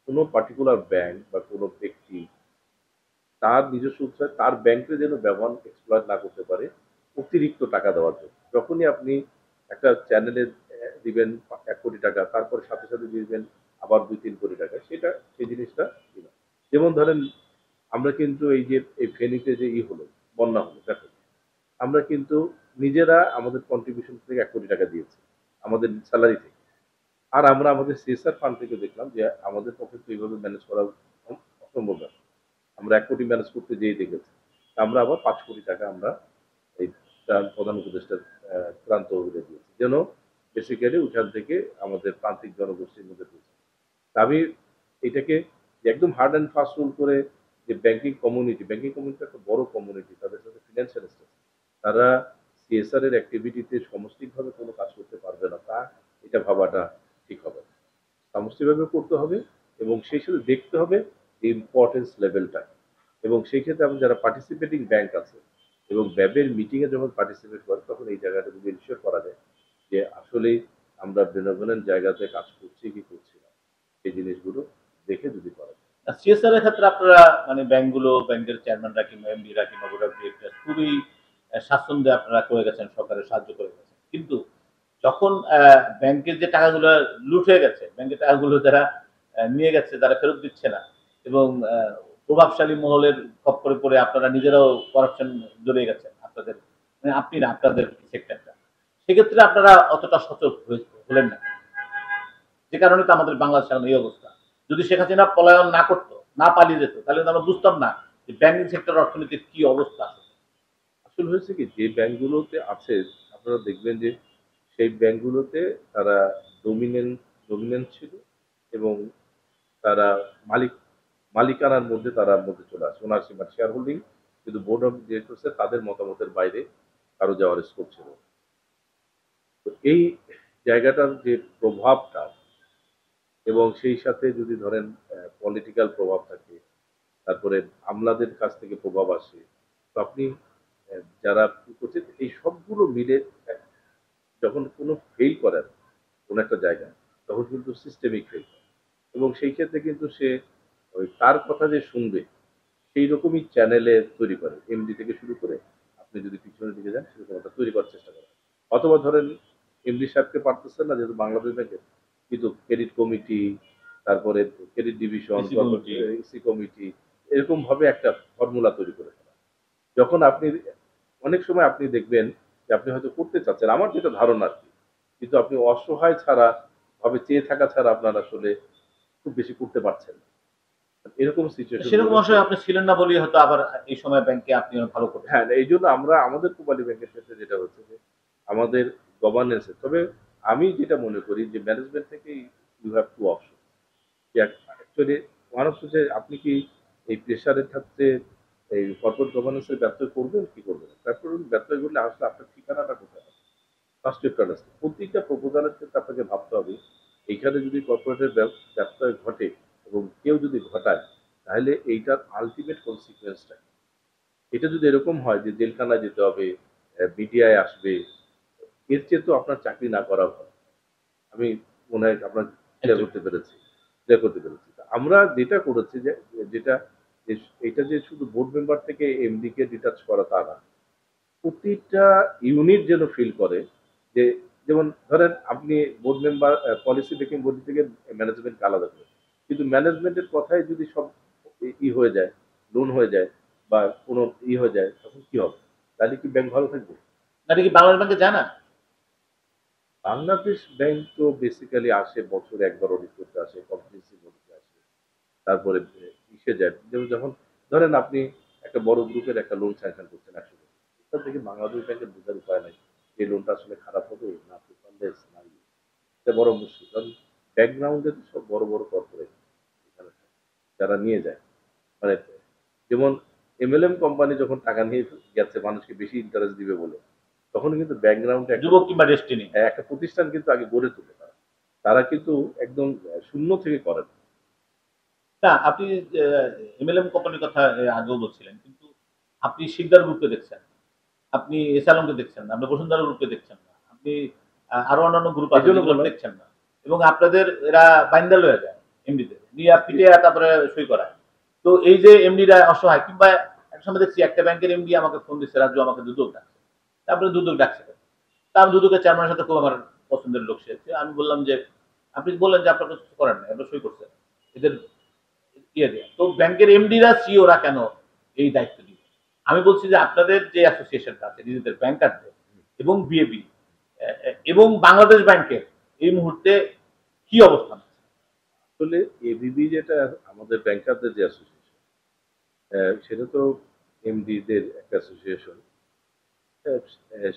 S1: কোনো পার্টিকুলার ব্যাংক বা কোনো ব্যক্তি তার নিজস্ব উৎসাহে তার ব্যাংকে যেন ব্যবহার এক্সপ্লয়েট না করতে পারে অতিরিক্ত টাকা দেওয়ার জন্য। যখনই আপনি একটা চ্যানেলে দিবেন ১ কোটি টাকা, তারপরে সাথে সাথে দিবেন আবার ২-৩ কোটি টাকা, সেটা সেই জিনিসটা ই না। যেমন ধরেন আমরা কিন্তু এই যে এই ফেনীতে যে হলো, বন্যা হলো, দেখো আমরা কিন্তু নিজেরা আমাদের কন্ট্রিবিউশন থেকে ১ কোটি টাকা দিয়েছি আমাদের স্যালারি থেকে। আর আমরা আমাদের সিএসআর ফান্ড থেকে দেখলাম যে আমাদের পক্ষে তো এইভাবে ম্যানেজ করা অসম্ভব ব্যাপার। আমরা ১ কোটি ম্যানেজ করতে যেয়ে দেখেছি। আমরা আবার ৫ কোটি টাকা আমরা এই প্রধান উপদেষ্টার ত্রাণ তহবিলে দিয়েছি। যেন বেসিক্যালি ওইখান থেকে আমাদের প্রান্তিক জনগোষ্ঠীর মধ্যে পৌঁছে। তা আমি এটাকে যে একদম হার্ড অ্যান্ড ফাস্ট রুল করে যে ব্যাংকিং কমিউনিটি একটা বড় কমিউনিটি, তাদের সাথে ফিন্যান্সিয়াল স্ট্রেস, তারা সিএসআর এর অ্যাক্টিভিটিতে সমষ্টিকভাবে কোনো কাজ করতে পারবে না, তা এটা ভাবাটা ঠিক হবে না। সমষ্টিভাবে করতে হবে এবং সেই সাথে দেখতে হবে ইম্পর্টেন্স লেভেলটা। এবং সেই ক্ষেত্রে আমি যারা পার্টিসিপেটিং ব্যাংক আছে এবং ব্যাবের মিটিংয়ে যখন পার্টিসিপেট করে তখন এই জায়গাটা যদি এনশিওর করা যায় যে আসলেই আমরা বেনেভোলেন্ট জায়গাতে কাজ করছি কি করছি না, এই জিনিসগুলো দেখে যদি করা যায়।
S2: সিএসআর এর ক্ষেত্রে আপনারা মানে ব্যাংকগুলো, ব্যাংকের চেয়ারম্যানরা কিংবা এমডিরা কিংবা বোর্ড অফ ডিরেক্টর খুবই স্বাচ্ছন্দ্যে আপনারা করে গেছেন, সরকারের সাহায্য করে গেছেন। কিন্তু যখন ব্যাংকের যে টাকাগুলো লুট হয়ে গেছে, ব্যাংকের টাকাগুলো যারা নিয়ে গেছে, তারা ফেরত দিচ্ছে না, এবং প্রভাবশালী মহলের খপ্পরে পড়ে আপনারা নিজেরাও করাপশন জড়িয়ে গেছেন আপনাদের, মানে আপনি না, আপনাদের সেক্টরটা, সেক্ষেত্রে আপনারা অতটা সচেতন হলেন না, যে কারণে তো আমাদের বাংলাদেশের এখন এই অবস্থা। যদি শেখ হাসিনা পলায়ন না করতো, না পালিয়ে যেত, তাহলে তো আমরা বুঝতাম না যে ব্যাংকিং সেক্টর অর্থনীতির কি অবস্থা আছে।
S1: আসলে হয়েছে কি, যে ব্যাংকগুলোতে আছে আপনারা দেখবেন যে সেই ব্যাংকগুলোতে তারা ডোমিনেন্ট ডোমিনেন্ট ছিল, এবং তারা মালিক মালিকানার মধ্যে তারা মধ্যে চলে আসে, ওনারশিপ আর শেয়ার হোল্ডিং, কিন্তু বোর্ড অফ ডিরেক্টরসে তাদের মতামতের বাইরে কারো যাওয়ার স্কোপ ছিল না। তো এই জায়গাটার যে প্রভাবটা, এবং সেই সাথে যদি ধরেন পলিটিক্যাল প্রভাব থাকে, তারপরে আমলাদের কাছ থেকে প্রভাব আসে, তো আপনি যারা কি করছেন এই সবগুলো মিলে যখন কোনো ফেল করেন কোনো একটা জায়গায়, তখন কিন্তু সিস্টেমিক ফেল করে, এবং সেই ক্ষেত্রে কিন্তু সে ওই তার কথা যে শুনবে সেই রকমই চ্যানেলে তৈরি করে, এমডি থেকে শুরু করে আপনি যদি পিছনের দিকে যান সেরকম একটা তৈরি করার চেষ্টা করেন। অথবা ধরেন এমডি সাহেবকে পারতেছেন না, যেহেতু বাংলাদেশ ব্যাংকের, কিন্তু ক্রেডিট কমিটি, তারপরে credit division,
S2: EC committee,
S1: EC committee, এরকম ভাবে একটা ফর্মুলা তৈরি করে ফেলা। যখন আপনি অনেক সময় আপনি দেখবেন যে আপনি হয়তো করতে চাচ্ছেন, আমার যেটা ধারণা আর কি, কিন্তু আপনি অসহায় ছাড়া, ভাবে চেয়ে থাকা ছাড়া আপনার আসলে খুব বেশি করতে পারছেন না। এরকম সিচুয়েশন
S2: সেরকম
S1: রয়েছে।
S2: অবশ্যই আপনি ছিলেন না বলেই হয়তো আবার এই সময় ব্যাংকে আপনি ভালো করতেন।
S1: হ্যাঁ, এই জন্য আমরা আমাদের পূবালী ব্যাংকের ক্ষেত্রে যেটা হচ্ছে যে আমাদের গভর্নেন্সে, তবে আমি যেটা মনে করি যে ম্যানেজমেন্ট থেকেই ইউ হ্যাভ টু অপশন, যে অ্যাকচুয়ালি মানুষ হচ্ছে, আপনি কি এই প্রেশারের ক্ষেত্রে এই কর্পোরেট গভর্নেন্সের ব্যর্থ করবেন কি করবেন না? তারপর ব্যর্থ করলে আসলে আপনার ঠিকানাটা কোথায় হবে? ফার্স্ট ইফ আন্ডারস্ট্যান্ড প্রতিটা প্রপোজালের ক্ষেত্রে আপনাকে ভাবতে হবে, এইখানে যদি কর্পোরেটের ব্যর্থ ঘটে এবং কেউ যদি ঘটায়, তাহলে এইটার আলটিমেট কনসিকুয়েন্সটা, এটা যদি এরকম হয় যে জেলখানায় যেতে হবে, মিডিয়ায় আসবে, এর চেয়ে তো আপনার চাকরি না করা ভালো। আমি মনে হয় আপনার ক্লিয়ার
S2: একদম।
S1: করতে পেরেছি, ক্লিয়ার করতে পেরেছি। তা আমরা যেটা করেছি যে যেটা যে এটা যে শুধু বোর্ড মেম্বার থেকে এমডি কে ডিটাচ করা তা না, প্রতিটা ইউনিট যেন ফিল করে যে, যেমন ধরেন আপনি board member policy making body থেকে ম্যানেজমেন্টকে আলাদা করে, কিন্তু ম্যানেজমেন্টের কথাই যদি সব হয়ে যায়, লোন হয়ে যায়, বা কোনো হয়ে যায়, তখন কি হবে? তাহলে কি ব্যাংক ভালো থাকবে?
S2: এটা কি বাংলাদেশ ব্যাংকে যায় না?
S1: বাংলাদেশ ব্যাংক তো বেসিক্যালি আসে বছরে একবার অডিট করতে আসে, কম্প্রিহেন্সিভ অডিটে আসে, তারপরে ইসে যায়, যেমন যখন ধরেন আপনি একটা বড় গ্রুপের একটা লোন স্যাংশন করছেন 100 কোটি, এটা থেকে বাংলাদেশ ব্যাংকের বোঝার উপায় নাই এই লোনটা আসলে খারাপ হবে না পেপারলেস না এটা বড় মুশকিল, কারণ ব্যাকগ্রাউন্ডে তো সব বড় বড় কর্পোরেট এখানে থাকে, যারা নিয়ে যায়, মানে যেমন এমএলএম কোম্পানি যখন টাকা নিয়ে গেছে মানুষকে বেশি ইন্টারেস্ট দিবে বলে, তখন কিন্তু ব্যাকগ্রাউন্ডে একটা
S2: যুবক কিংবা ডেস্টিনি।
S1: একটা প্রতিষ্ঠান কিন্তু আগে গড়ে তোলে তারা, তারা কিন্তু একদম শূন্য থেকে করেন।
S2: না, আপনি এমএলএম কোম্পানির কথা আগেও বলছিলেন, কিন্তু আপনি শিকদার গ্রুপকে দেখছেন, আপনি এস আলমকে দেখছেন না, আপনি বসুন্ধরা গ্রুপকে দেখছেন না, আপনি আরো অন্যান্য গ্রুপ
S1: এই
S2: আছে
S1: জন্য
S2: যেগুলো
S1: বললাম,
S2: দেখছেন না, এবং আপনাদের এরা বাইন্দা লয়ে যায় এমডিতে নিয়ে পিটে তারপরে সই করায়। তো এই যে এমডিরা অসহায়, কিংবা এক সময় দেখছি একটা ব্যাংকের এমডি আমাকে ফোন দিচ্ছে, রাজু আমাকে দুদক ডাকছে, তারপরে দুদক ডাকছে, তা আমি দুদকের চেয়ারম্যানের সাথে খুব আমার পছন্দের লোক, সে আমি বললাম যে আপনি বললেন যে আপনার কিছু করেন না, আপনার সই করছেন, এদের ইয়ে দেয়া। তো ব্যাংকের এমডিরা সিওরা কেন এই দায়িত্ব দিবে? আমি বলছি যে আপনাদের যে অ্যাসোসিয়েশনটা আছে নিজেদের ব্যাংকারদের এবং বিএবি এবং বাংলাদেশ ব্যাংকের এই মুহূর্তে কি অবস্থান আছে?
S1: আসলে এবিবি যেটা আমাদের ব্যাংকারদের যে অ্যাসোসিয়েশন, সেটা তো এমডিদের একটা অ্যাসোসিয়েশন,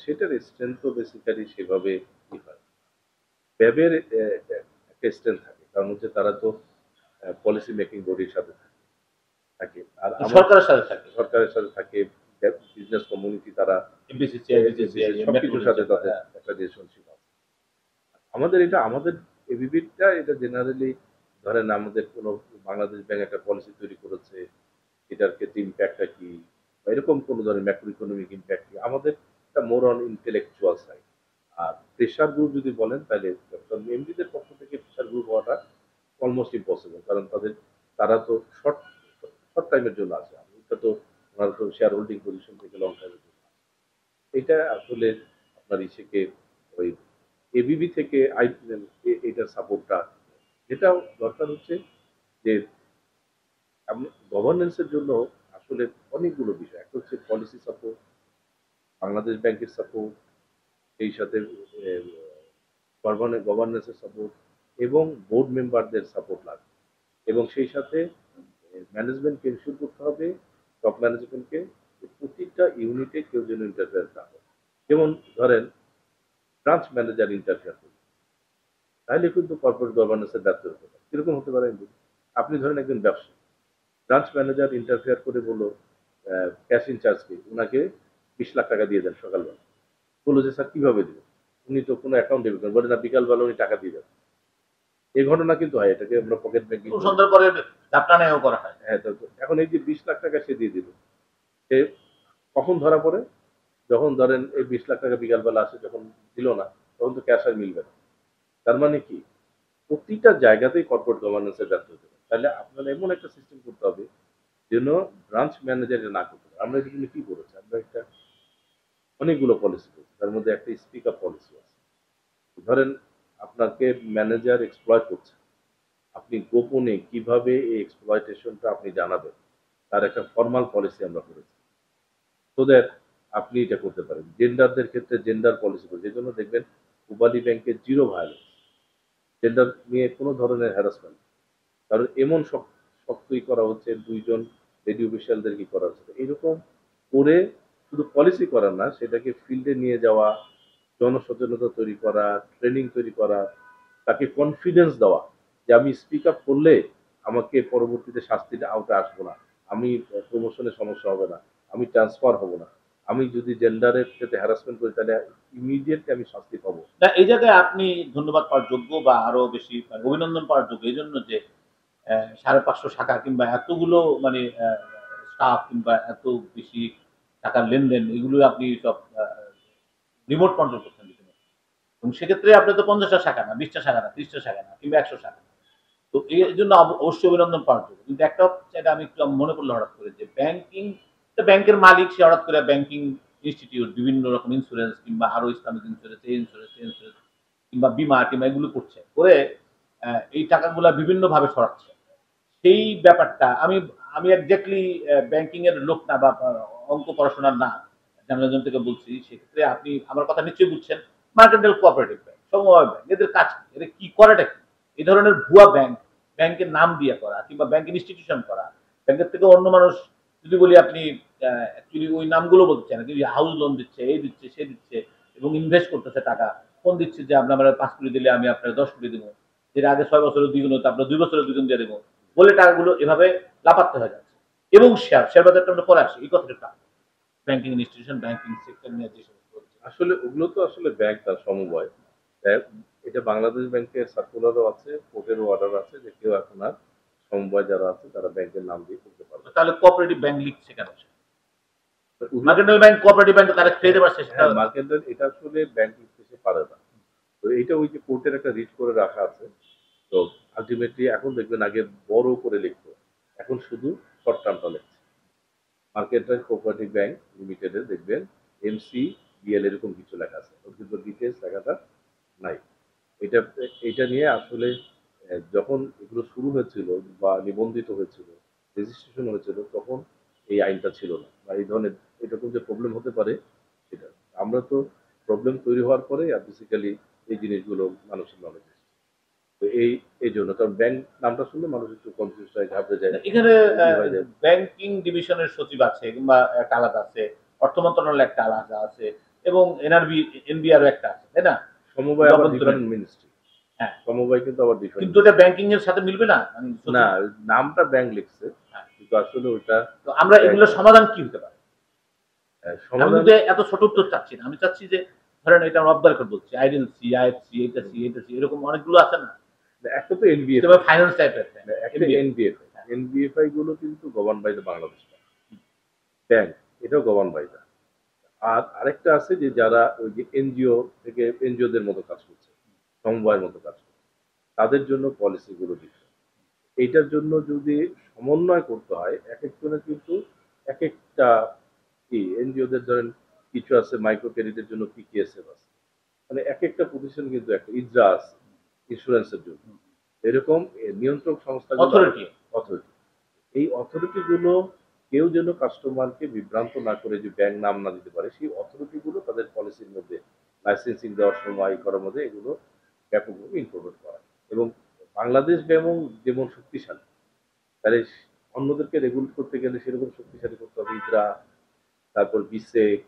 S1: সেটার স্ট্রেংথ তো বেসিক্যালি সেভাবে কি হয়, ব্যাবের একটা স্ট্রেংথ থাকে, কারণ হচ্ছে তারা তো পলিসি মেকিং বডির সাথে থাকে থাকে। আর আমার
S2: সরকারের সাথে থাকে,
S1: সরকারের সাথে থাকে, বিজনেস কমিউনিটি তারা
S2: এফবিসিসিআই, বিসিসিআই, মেট্রো
S1: সবকিছুর সাথে
S2: রিজিয়ন,
S1: তাদের একটা রিলেশনশিপ আছে। আমাদের এটা আমাদের এবিবিটা এটা জেনারেলি ধরেন আমাদের কোনো বাংলাদেশ ব্যাংক একটা পলিসি তৈরি করেছে, এটার ক্ষেত্রে ইম্প্যাক্টটা কি, বা এরকম কোনো ধরনের ম্যাক্রো ইকোনমিক ইম্প্যাক্ট কি, আমাদের এটা মোর অন ইন্টেলেকচুয়াল সাইড। আর প্রেশার গ্রুপ যদি বলেন তাহলে এমডিদের পক্ষ থেকে প্রেশার গ্রুপ হওয়াটা অলমোস্ট ইম্পসিবল, কারণ তারা তো শর্ট শর্ট টাইমের জন্য আছে, এটা তো ওনারা তো শেয়ার হোল্ডিং পজিশন থেকে লং টাইমের জন্য আছে। এটা আসলে আপনার ইসেকে ওই এবিবি থেকে এটার সাপোর্টটা, যেটা দরকার হচ্ছে যে গভর্নেন্সের জন্য আসলে অনেকগুলো বিষয়। একটা হচ্ছে পলিসি সাপোর্ট, বাংলাদেশ ব্যাংকের সাপোর্ট, সেই সাথে গভর্নেন্সের সাপোর্ট এবং বোর্ড মেম্বারদের সাপোর্ট লাগবে। এবং সেই সাথে ম্যানেজমেন্টকে এনশিওর করতে হবে, টপ ম্যানেজমেন্টকে, যে প্রতিটা ইউনিটে কেউ যেন ইন্টারফেয়ার না হয়। যেমন ধরেন ব্রাঞ্চ ম্যানেজার ইন্টারফেয়ার করবে, তাহলে কিন্তু কর্পোরেট গভর্নেন্সের ব্যর্থ হতে পারে। কিরকম হতে পারে আমি বলি। আপনি ধরেন একজন ব্যবসায়ী, ব্রাঞ্চ ম্যানেজার ইন্টারফেয়ার করে বললো ক্যাশ ইনচার্জকে ওনাকে 20 লাখ টাকা দিয়ে দেন সকালবেলা। বললো যে স্যার কিভাবে দেবো, উনি তো কোনো অ্যাকাউন্ট ডেবিট করেন, বলে না বিকালবেলা উনি টাকা দিয়ে দেন। এই ঘটনা কিন্তু হয়, এটাকে আমরা পকেট ব্যাংকিং
S2: খুব
S1: বলি।
S2: সুন্দর করে জাপটানেও করা হয়।
S1: হ্যাঁ, তো এখন এই যে 20 লাখ টাকা সে দিয়ে দিল, সে কখন ধরা পড়ে? যখন ধরেন এই 20 লাখ টাকা বিকালবেলা আসে, যখন দিল না, তখন তো ক্যাশ আর মিলবে না। তার মানে কি, প্রতিটা জায়গাতেই কর্পোরেট গভর্নেন্সের ব্যর্থ হতে পারে। তাহলে আপনারা এমন একটা সিস্টেম করতে হবে যেন ব্রাঞ্চ ম্যানেজার না করতে পারে। আমরা এর জন্য কি করেছি, আমরা একটা অনেকগুলো পলিসি করেছি, তার মধ্যে একটা স্পিক আপ পলিসি আছে। ধরেন আপনাকে ম্যানেজার এক্সপ্লয়েট করছে, আপনি গোপনে কিভাবে এই এক্সপ্লয়টেশনটা আপনি জানাবেন, তার একটা ফর্মাল পলিসি আমরা করেছি। সো দ্যাট আপনি এটা করতে পারেন। জেন্ডারদের ক্ষেত্রে জেন্ডার পলিসি করেছি। এজন্য দেখবেন পূবালী ব্যাংকে জিরো ভায়োলেন্স, জেন্ডার নিয়ে কোনো ধরনের হ্যারাসমেন্ট। কারণ এমন শক্তই করা হচ্ছে, 2 জন লেডি অফিসিয়ালদের কি করা হচ্ছে এইরকম করে, শুধু পলিসি করা না, সেটাকে ফিল্ডে নিয়ে যাওয়া, জনসচেতনতা তৈরি করা, ট্রেনিং তৈরি করা, তাকে কনফিডেন্স দেওয়া যে আমি স্পিক আপ করলে আমাকে পরবর্তীতে শাস্তির আওতায় আসবো না, আমি প্রমোশনের সমস্যা হবে না, আমি ট্রান্সফার হব না, আমি যদি জেন্ডারের ক্ষেত্রে হ্যারাসমেন্ট করি তাহলে ইমিডিয়েটলি আমি শাস্তি পাবো।
S2: না, এই জায়গায় আপনি ধন্যবাদ পাওয়ার যোগ্য বা আরো বেশি অভিনন্দন পাওয়ার যোগ্য এই জন্য যে 550 শাখা কিংবা এতগুলো মানে স্টাফ কিংবা এত বেশি টাকার লেনদেন এগুলো আপনি সব রিমোট কন্ট্রোল করছেন রীতিমতো। এবং সেক্ষেত্রে আপনি তো 50টা শাখা না, 20টা শাখা না, 30টা শাখা না কিংবা 100 শাখা। তো এই জন্য অবশ্যই অভিনন্দন পাওয়ার যোগ্য। কিন্তু একটা জায়গা আমি একটু মনে পড়লো হঠাৎ করে যে ব্যাংকিং, ব্যাংকের মালিক সে হঠাৎ করে ব্যাংকিং ইনস্টিটিউট বিভিন্ন রকম ইন্স্যুরেন্স কিংবা আরো ইসলামিক ইন্স্যুরেন্স, এই ইন্স্যুরেন্স, এই ইন্স্যুরেন্স কিংবা বীমা কিংবা এগুলো করছে করে এই টাকাগুলা বিভিন্ন ভাবে ছড়াচ্ছে। সেই ব্যাপারটা আমি আমি এক্স্যাক্টলি ব্যাংকিং এর লোক না বা অঙ্ক পড়াশোনার না, জার্নালিজম থেকে বলছি। সেক্ষেত্রে আপনি আমার কথা নিশ্চয়ই বুঝছেন। মার্কেন্টাইল কোঅপারেটিভ ব্যাংক, সমবায় ব্যাংক, এদের কাজ কি? এদের কি করাটা কি? এই ধরনের ভুয়া ব্যাংক, ব্যাংকের নাম দিয়ে করা কিংবা ব্যাংক ইনস্টিটিউশন করা, ব্যাংকের থেকে অন্য মানুষ যদি বলি আপনি অ্যাকচুয়ালি ওই নামগুলো বলতে চান না, কিন্তু হাউস লোন দিচ্ছে, এই দিচ্ছে, সে দিচ্ছে এবং ইনভেস্ট করতেছে টাকা। ফোন দিচ্ছে যে আপনি আমার 5 কোটি দিলে আমি আপনার 10 কোটি দেবো। যেটা আগে 6 বছরের দ্বিগুণ হতো, আপনার 2 বছরের দ্বিগুণ দিয়ে দেবো। বলে টাকাগুলো এভাবে লাপাত্তে হয়ে যাচ্ছে। এবং শেয়ার বাজারটা আমরা পরে আসি। এই কথাটা ব্যাংকিং ইনস্টিটিউশন, ব্যাংকিং সেক্টর নিয়ে যে সমস্ত হচ্ছে।
S1: আসলে ওগুলো তো আসলে ব্যাংক তার সমবায়। এটা বাংলাদেশ ব্যাংকের সার্কুলারও আছে, কোর্টেরও অর্ডার আছে যে কেউ এখন আর সমবায় যারা আছে তারা ব্যাংকের নাম দিয়ে করতে পারবে না।
S2: তাহলে কোঅপারেটিভ ব্যাংক লিখছে কেন?
S1: ওগুলো
S2: মার্কেন্টাইল ব্যাংক কোঅপারেটিভ ব্যাংক তারা খেতে পারছে সেটা।
S1: হ্যাঁ, মার্কেটের এটা আসলে ব্যাংক লিখতে সে পারে না। তো এইটা ওই যে কোর্টের একটা রিট করে রাখা আছে। তো আলটিমেটলি এখন দেখবেন আগে বড় করে লিখতো, এখন শুধু শর্ট টার্মটা লিখছে। মার্কেটাইল কোঅপারেটিভ ব্যাংক লিমিটেডে দেখবেন এমসি বিএল এরকম কিছু লেখা আছে, ওর কিন্তু ডিটেলস লেখাটা নাই। এটা এটা নিয়ে আসলে যখন এগুলো শুরু হয়েছিল বা নিবন্ধিত হয়েছিল, রেজিস্ট্রেশন হয়েছিল, তখন এই আইনটা ছিল না বা এই ধরনের এরকম যে প্রবলেম হতে পারে সেটা। আমরা তো প্রবলেম তৈরি হওয়ার পরে বেসিক্যালি এই জিনিসগুলো মানুষের নলেজ এসেছে। তো এই জন্য কারণ ব্যাংক নামটা শুনলে মানুষ একটু কনফিউজ হয়, ঘাবড়ে যায়,
S2: এখানে
S1: ই হয়ে যায়।
S2: ব্যাংকিং ডিভিশনের সচিব আছে কিংবা একটা আলাদা আছে, অর্থ মন্ত্রণালয় একটা আলাদা আছে এবং এনআরবি এনবিআরও একটা আছে, তাই না?
S1: সমবায় আবার
S2: অভ্যন্তরীণ।
S1: ডিফারেন্ট মিনিস্ট্রি,
S2: হ্যাঁ,
S1: সমবায় কিন্তু আবার ডিফারেন্ট।
S2: কিন্তু ওটা ব্যাংকিং এর সাথে মিলবে না মানে
S1: না,
S2: সচিব।
S1: নামটা ব্যাংক লিখছে
S2: হ্যাঁ।
S1: কিন্তু আসলে ওটা
S2: তো আমরা
S1: ব্যাংক
S2: এগুলোর
S1: না।
S2: সমাধান কি হতে পারে? আমি
S1: সমাধান
S2: কিন্তু এত ছোট উত্তর চাচ্ছি না। আমি চাচ্ছি যে ধরেন এটা আমরা অফ দ্য রেকর্ড বলছি। আইডিএলসি, আইএফসি, এটা সি, এটা সি এরকম অনেকগুলো আছে না?
S1: একটা তো এনবিএফ,
S2: যেমন ফাইন্যান্স টাইপের
S1: একটা
S2: এমবিএ।
S1: এনবিএফআই, এনবিএফআই গুলো কিন্তু govern by the Bangladesh bank, এটাও গভর্ন বাই দ্য। আর আরেকটা আছে যে যারা ওই যে এনজিও থেকে এনজিওদের মতো কাজ করছে, সমবায়ের মতো কাজ করছে, তাদের জন্য পলিসিগুলো দিচ্ছে। এইটার জন্য যদি সমন্বয় করতে হয়, এক একজনের কিন্তু এক একটা কি এনজিওদের ধরেন কিছু আছে মাইক্রো ক্রেডিটের জন্য পিকিএসএফ আছে, মানে এক একটা প্রতিষ্ঠান কিন্তু একটা ইজরা আছে ইন্স্যুরেন্সের জন্য, এরকম নিয়ন্ত্রক সংস্থাগুলো
S2: অথরিটি।
S1: অথরিটি। এই অথরিটি গুলো কেউ যেন কাস্টমারকে বিভ্রান্ত না করে যে ব্যাংক নাম না দিতে পারে, সেই অথরিটি গুলো তাদের পলিসির মধ্যে লাইসেন্সিং দেওয়ার সময় এই করার মধ্যে এগুলো ব্যাপকভাবে ইনক্লুড করা। এবং বাংলাদেশ যেমন যেমন শক্তিশালী, তাহলে অন্যদেরকে রেগুলেট করতে গেলে সেরকম শক্তিশালী করতে হবে। ইদ্রা, তারপর বিসেক,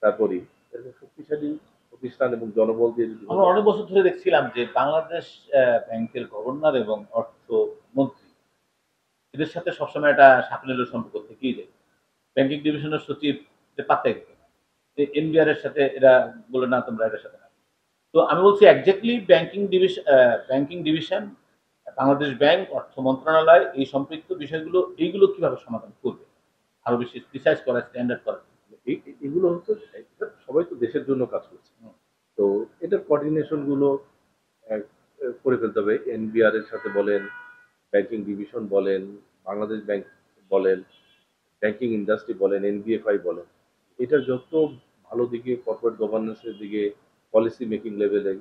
S1: তারপরে এরকম শক্তিশালী প্রতিষ্ঠান এবং জনবল দিয়ে যদি
S2: আমরা অনেক বছর ধরে দেখছিলাম যে বাংলাদেশ ব্যাংকের গভর্নর এবং অর্থমন্ত্রী এদের সাথে সবসময় একটা সাফল্যের সম্পর্ক থেকেই যায়। ব্যাংকিং ডিভিশনের সচিব পাত্তাই দিত না। এনবিআর এর সাথে এরা বলে না তোমরা এদের সাথে না। তো আমি বলছি exactly banking division, Bangladesh bank, অর্থ মন্ত্রণালয় এই সম্পৃক্ত বিষয়গুলো এইগুলো কিভাবে সমাধান করবে? আরো বেশি প্রিসাইজ করা, স্ট্যান্ডার্ড করা।
S1: এগুলো হচ্ছে, সবাই তো দেশের জন্য কাজ করছে। তো এটার কোঅর্ডিনেশন গুলো আহ, করে ফেলতে হবে। এনবিআর এর সাথে বলেন, ব্যাংকিং ডিভিশন বলেন, বাংলাদেশ ব্যাংক বলেন, ব্যাংকিং ইন্ডাস্ট্রি বলেন, এনবিএফআই বলেন, এটার যত ভালো দিকে কর্পোরেট গভর্নেন্সের দিকে, পলিসি মেকিং লেভেলে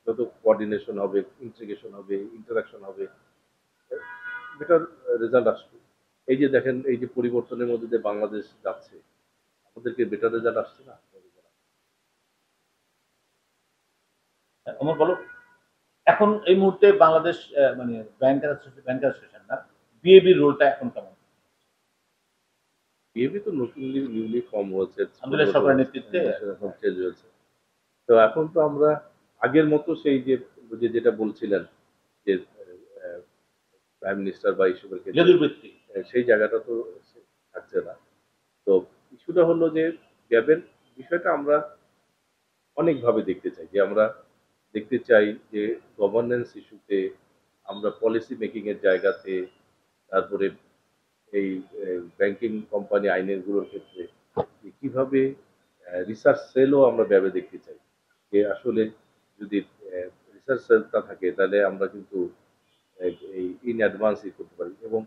S1: যত কোঅর্ডিনেশন হবে, ইন্টিগ্রেশন হবে, ইন্টারাকশন হবে, বেটার রেজাল্ট আসবে। এই যে দেখেন, এই যে পরিবর্তনের মধ্যে দিয়ে বাংলাদেশ যাচ্ছে, আমাদেরকে বেটার রেজাল্ট আসছে না?
S2: আমার বলো, এখন এই মুহূর্তে বাংলাদেশ মানে ব্যাংকার অ্যাসোসিয়েশন না, বিএবির রোলটা এখন কেমন?
S1: বিএবি তো নতুনলি নিউলি ফর্ম হয়েছে,
S2: আলহামদুলিল্লাহ সরকারের নেতৃত্বে
S1: এখন চেঞ্জ হয়েছে। তো এখন তো আমরা আগের মতো সেই যে যেটা বলছিলেন যে প্রাইম মিনিস্টার বা এইসবের ক্ষেত্রে
S2: লেজুর ভিত্তিক।
S1: সেই জায়গাটা তো থাকছে না। তো ইস্যুটা হলো যে গ্যাপের বিষয়টা আমরা অনেকভাবে দেখতে চাই, যে আমরা দেখতে চাই যে গভর্নেন্স ইস্যুতে আমরা পলিসি মেকিং এর জায়গাতে, তারপরে এই ব্যাংকিং কোম্পানি আইনের গুলোর ক্ষেত্রে যে কিভাবে রিসার্চ সেলও আমরা ভেবে দেখতে চাই, যে আসলে যদি রিসার্চ সেলটা থাকে তাহলে আমরা কিন্তু এই ইন অ্যাডভান্স করতে পারি। এবং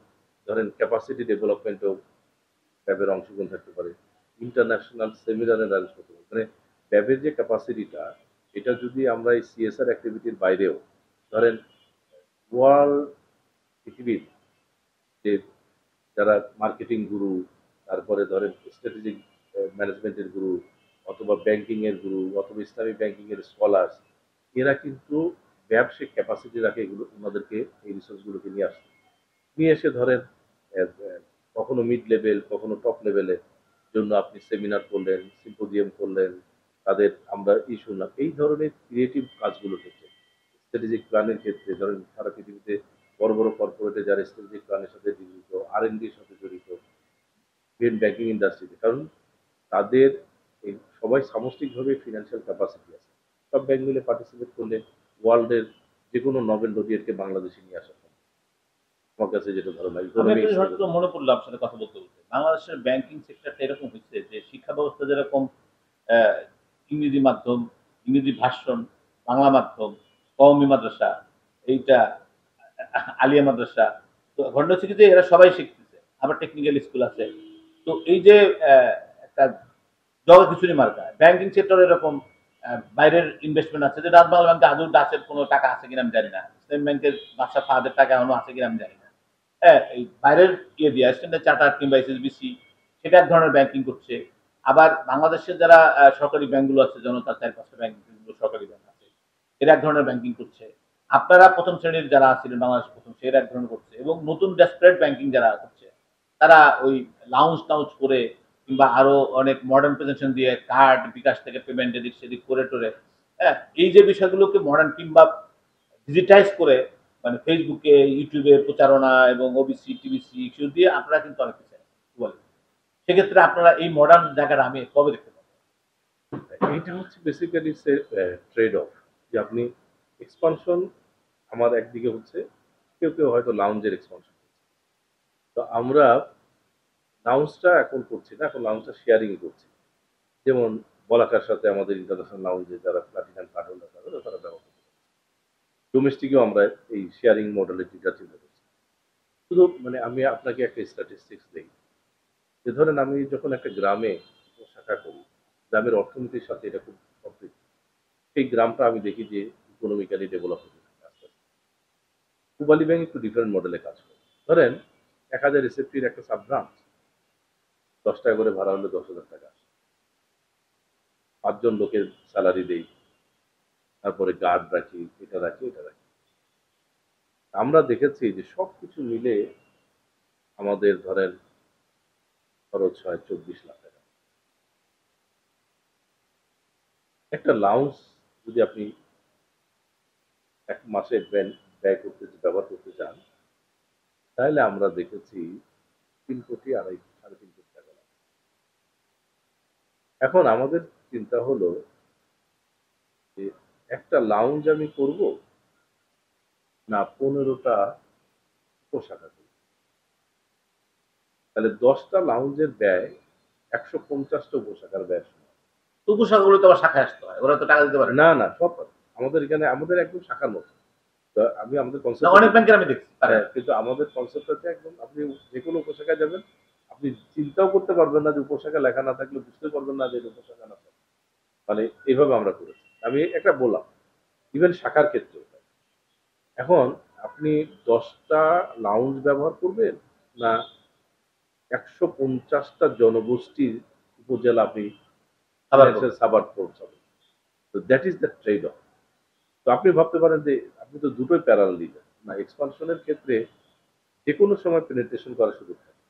S1: ধরেন ক্যাপাসিটি ডেভেলপমেন্টও ট্যাবের অংশগ্রহণ থাকতে পারে, ইন্টারন্যাশনাল সেমিনারের অ্যারেঞ্জ করতে পারে। মানে ট্যাবের যে ক্যাপাসিটিটা, এটা যদি আমরা এই সিএসআর অ্যাক্টিভিটির বাইরেও ধরেন ওয়ার্ল্ড পৃথিবীর যে যারা মার্কেটিং গুরু, তারপরে ধরেন স্ট্র্যাটেজিক ম্যানেজমেন্টের গুরু, অথবা ব্যাংকিং এর গুরু, অথবা ইসলামিক ব্যাংকিং এর স্কলার্স, এরা কিন্তু ব্যবসায়িক ক্যাপাসিটি রাখে এগুলো, ওনাদেরকে এই রিসোর্স গুলোকে নিয়ে আসে, নিয়ে এসে ধরেন আহ, আহ, কখনো মিড লেভেল, কখনো টপ লেভেলের জন্য আপনি সেমিনার করলেন, সিম্পোজিয়াম করলেন, তাদের আমরা শুনলাম। এই ধরনের ক্রিয়েটিভ কাজগুলো ক্ষেত্রে, স্ট্র্যাটেজিক প্ল্যানের ক্ষেত্রে ধরেন সারা পৃথিবীতে বড় বড় কর্পোরেটে যারা স্ট্র্যাটেজিক প্ল্যানের সাথে জড়িত, আর&ডির সাথে জড়িত, ইভেন ব্যাংকিং ইন্ডাস্ট্রিতে, কারণ তাদের এই সবাই সামষ্টিকভাবে ফিনান্সিয়াল ক্যাপাসিটি আছে। সব ব্যাংক মিলে পার্টিসিপেট করলে ওয়ার্ল্ডের যে কোনো নোবেল লরিয়েটকে বাংলাদেশে নিয়ে আসা সম্ভব। আমার কাছে যেটা ধারণা,
S2: আমি একটা
S1: ইকোনমিক্স।
S2: জিনিস হয়তো মনে পড়লো আপনার সাথে কথা বলতে বলতে, বাংলাদেশের ব্যাংকিং সেক্টরটা এরকম হচ্ছে যে শিক্ষা ব্যবস্থা যেরকম আহ, ইংরেজি মাধ্যম, ইংরেজি ভাষণ, বাংলা মাধ্যম, কওমি মাদ্রাসা, এইটা আলিয়া মাদ্রাসা, তো ঘটনা হচ্ছে কি যে এরা সবাই শিখতেছে, আবার টেকনিক্যাল স্কুল আছে। তো এই যে একটা জগৎ খিচুড়ি মার্কা ব্যাংকিং সেক্টর এরকম বাইরের ইনভেস্টমেন্ট আছে, যে ডাচ বাংলা ব্যাংকে আদৌ ডাচের কোনো টাকা আছে কিনা আমি জানি না, ইসলাম ব্যাংকের বাদশা ফাহাদের টাকা এখনো আছে কিনা আমি জানি না। হ্যাঁ, এই বাইরের ইয়ে দিয়ে স্ট্যান্ডার্ড চার্টার্ড কিংবা এসএসবিসি, সেটা এক ধরনের ব্যাংকিং করছে। আবার বাংলাদেশের যারা সরকারি ব্যাংকগুলো আছে, জনতা 4-5টা ব্যাংক সরকারি ব্যাংক আছে, এরা এক ধরনের ব্যাংকিং করছে। আপনারা প্রথম শ্রেণীর যারা আছিলেন বাংলাদেশ প্রথম, সে এক ধরনের করছে, এবং নতুন ডেসপারেট ব্যাংকিং যারা করছে তারা ওই লাউঞ্জ টাউঞ্জ করে কিংবা আরো অনেক মডার্ন প্রেজেন্টেশন দিয়ে কার্ড বিকাশ থেকে পেমেন্ট এদিক সেদিক করে টোরে, হ্যাঁ, এই যে বিষয়গুলোকে মডার্ন কিংবা ডিজিটাইজ করে, মানে ফেসবুকে ইউটিউবে প্রচারণা এবং ওবিসি টিবিসি ইস্যু দিয়ে আপনারা কিন্তু অনেক কিছু বলেন। সেক্ষেত্রে আপনারা এই মডার্ন জায়গাটা আমি কবে দেখতে পাবো?
S1: এইটা হচ্ছে বেসিক্যালি ট্রেড অফ, যে আপনি এক্সপানশন, আমার একদিকে হচ্ছে কেউ কেউ হয়তো লাউঞ্জের এক্সপানশন করছে, তো আমরা লাউঞ্জটা এখন করছি না, এখন লাউঞ্জটা শেয়ারিং করছি। যেমন বলাকার সাথে আমাদের ইন্টারন্যাশনাল লাউঞ্জে যারা প্লাটিনাম কার্ড হোল্ডার তারা ব্যবহার করতে পারে। ডোমেস্টিকেও আমরা এই শেয়ারিং মডেলিটিটা চিন্তা করছি। শুধু মানে আমি আপনাকে একটা স্ট্যাটিস্টিক্স দিই, যে ধরেন আমি যখন একটা গ্রামে শাখা করি, গ্রামের অর্থনীতির সাথে এটা খুব সম্পৃক্ত, সেই গ্রামটা আমি দেখি যে ইকোনমিক্যালি ডেভেলপ হতে থাকে আস্তে আস্তে। পূবালী ব্যাংক একটু ডিফারেন্ট মডেলে কাজ করে। ধরেন 1000 এসএফটির একটা সাব ব্রাঞ্চ, 10 টাকা করে ভাড়া হলে 10,000 টাকা আসে। 5 জন লোকের স্যালারি দেই, তারপরে গার্ড রাখি, এটা রাখি, এটা রাখি। আমরা দেখেছি যে সবকিছু মিলে আমাদের ধরেন খরচ হয় 24 লাখ টাকা। একটা লাউঞ্জ যদি আপনি এক মাসে ব্যবহার করতে চান, তাহলে আমরা দেখেছি 3 কোটি, 3.5 টাকা লাগে। এখন আমাদের চিন্তা হলো যে একটা লাউঞ্জ আমি করব না 15টা উপশাখা করব। তাহলে 10টা লাউঞ্জের ব্যয় 150টা উপশাখার ব্যয় সমান।
S2: তবু শাখাগুলো তো আবার শাখায় আসতে হয়, ওরা তো টাকা দিতে পারে না।
S1: না না, সব আমাদের এখানে আমাদের একদম শাখার মতো। তো আমি আমাদের
S2: না,
S1: কনসেপ্ট,
S2: অনেক ব্যাংকের আমি দেখছি পারে
S1: হ্যাঁ,
S2: না।
S1: কিন্তু আমাদের কনসেপ্ট হচ্ছে একদম আপনি যে কোনো উপশাখায় যাবেন, আপনি চিন্তাও করতে পারবেন না যে উপশাখা লেখা না থাকলে বুঝতে পারবেন না যে এটা উপশাখা না থাকে। মানে এইভাবে আমরা করেছি। আমি একটা বললাম, ইভেন শাখার ক্ষেত্রে। এখন আপনি 10টা লাউঞ্জ ব্যবহার করবেন না 150টা জনগোষ্ঠীর উপজেলা আপনি
S2: আবার
S1: ফিনান্সিয়াল সাপোর্ট পৌঁছাবেন। তো that is the trade of. তো আপনি ভাবতে পারেন যে আপনি তো দুটোই প্যারালাল দিবেন না। এক্সপানশনের ক্ষেত্রে যে কোনো সময় পেনিট্রেশন করার সুযোগ থাকে।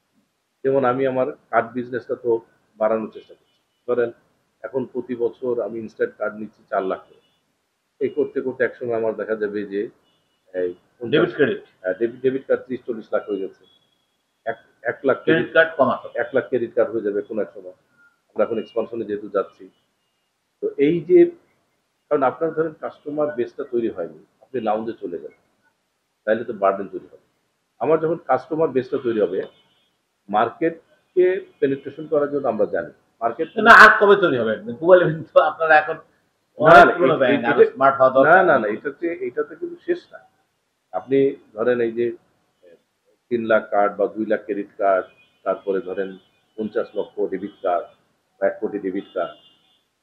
S1: যেমন আমি আমার কার্ড বিজনেসটা তো বাড়ানোর চেষ্টা করছি। ধরেন এখন প্রতি বছর আমি ইনস্ট্যান্ট কার্ড নিচ্ছি 4 লাখ করে। এই করতে করতে একসময় আমার দেখা যাবে যে এই
S2: debit credit,
S1: debit debit card 30-40 lakh হয়ে যাচ্ছে। এক 1 লাখ
S2: ক্রেডিট
S1: ক্রেডিট,
S2: কার্ড কম আসে।
S1: 1 লাখ ক্রেডিট কার্ড হয়ে যাবে কোনো এক সময়। আমরা এখন এক্সপানশনে যেহেতু যাচ্ছি, তো এই যে, কারণ আপনার ধরেন কাস্টমার বেসটা তৈরি হয়নি, আপনি লাউঞ্জে চলে গেলেন, তাহলে তো বার্ডেন তৈরি হবে। আমার যখন কাস্টমার বেসটা তৈরি হবে, মার্কেটকে পেনিট্রেশন করার জন্য আমরা জানি মার্কেট
S2: না, আর কবে তৈরি হবে? মোবাইল তো আপনারা এখন
S1: না
S2: অনেক
S1: না,
S2: পুরোনো ব্যাংক, আরো
S1: এটা
S2: স্মার্ট হওয়া
S1: না
S2: দরকার
S1: না
S2: আমি
S1: না,
S2: মনে করি।
S1: এটাতে কিন্তু শেষ না। আপনি ধরেন এই যে 3 লাখ কার্ড বা 2 লাখ ক্রেডিট কার্ড, তারপরে ধরেন 50 লক্ষ ডেবিট কার্ড বা 1 কোটি ডেবিট কার্ড,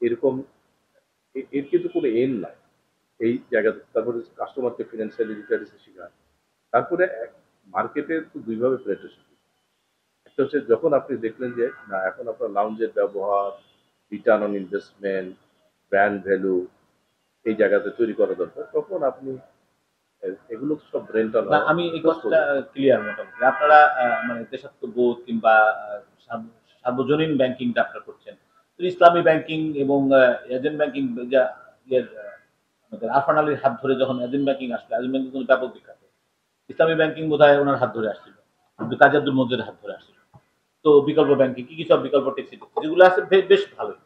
S1: এরকম এর কিন্তু কোনো এন্ড নাই এই জায়গাতে। তারপরে কাস্টমারকে ফিনান্সিয়াল লিটারেসি শেখায়। তারপরে মার্কেটে তো দুইভাবে পেনিট্রেশন। একটা হচ্ছে যখন আপনি দেখলেন যে না এখন আপনার লাউঞ্জের ব্যবহার, return on investment, brand value এই জায়গাতে তৈরি করা দরকার, তখন আপনি এগুলো তো সব রেন্টাল
S2: না,
S1: হয়,
S2: আমি এই
S1: খরচ
S2: কথাটা
S1: করবেন।
S2: ক্লিয়ার মোটামুটি। আপনারা মানে দেশাত্মবোধ কিংবা সার্বজনীন ব্যাংকিংটা আপনারা করছেন। তো ইসলামী ব্যাংকিং এবং এজেন্ট ব্যাংকিং যা ইয়ের আমাদের আরফান আলীর হাত ধরে যখন এজেন্ট ব্যাংকিং আসলো, এজেন্ট ব্যাংকিং কিন্তু ব্যাপক বিখ্যাত। ইসলামী ব্যাংকিং বোধহয় ওনার হাত ধরে আসছিল, আব্দুল কাজী আব্দুল মজিদের হাত ধরে আসছিল। তো বিকল্প ব্যাংকিং কি কি সব বিকল্প ট্যাক্সি যেগুলো আছে বেশ ভালোই।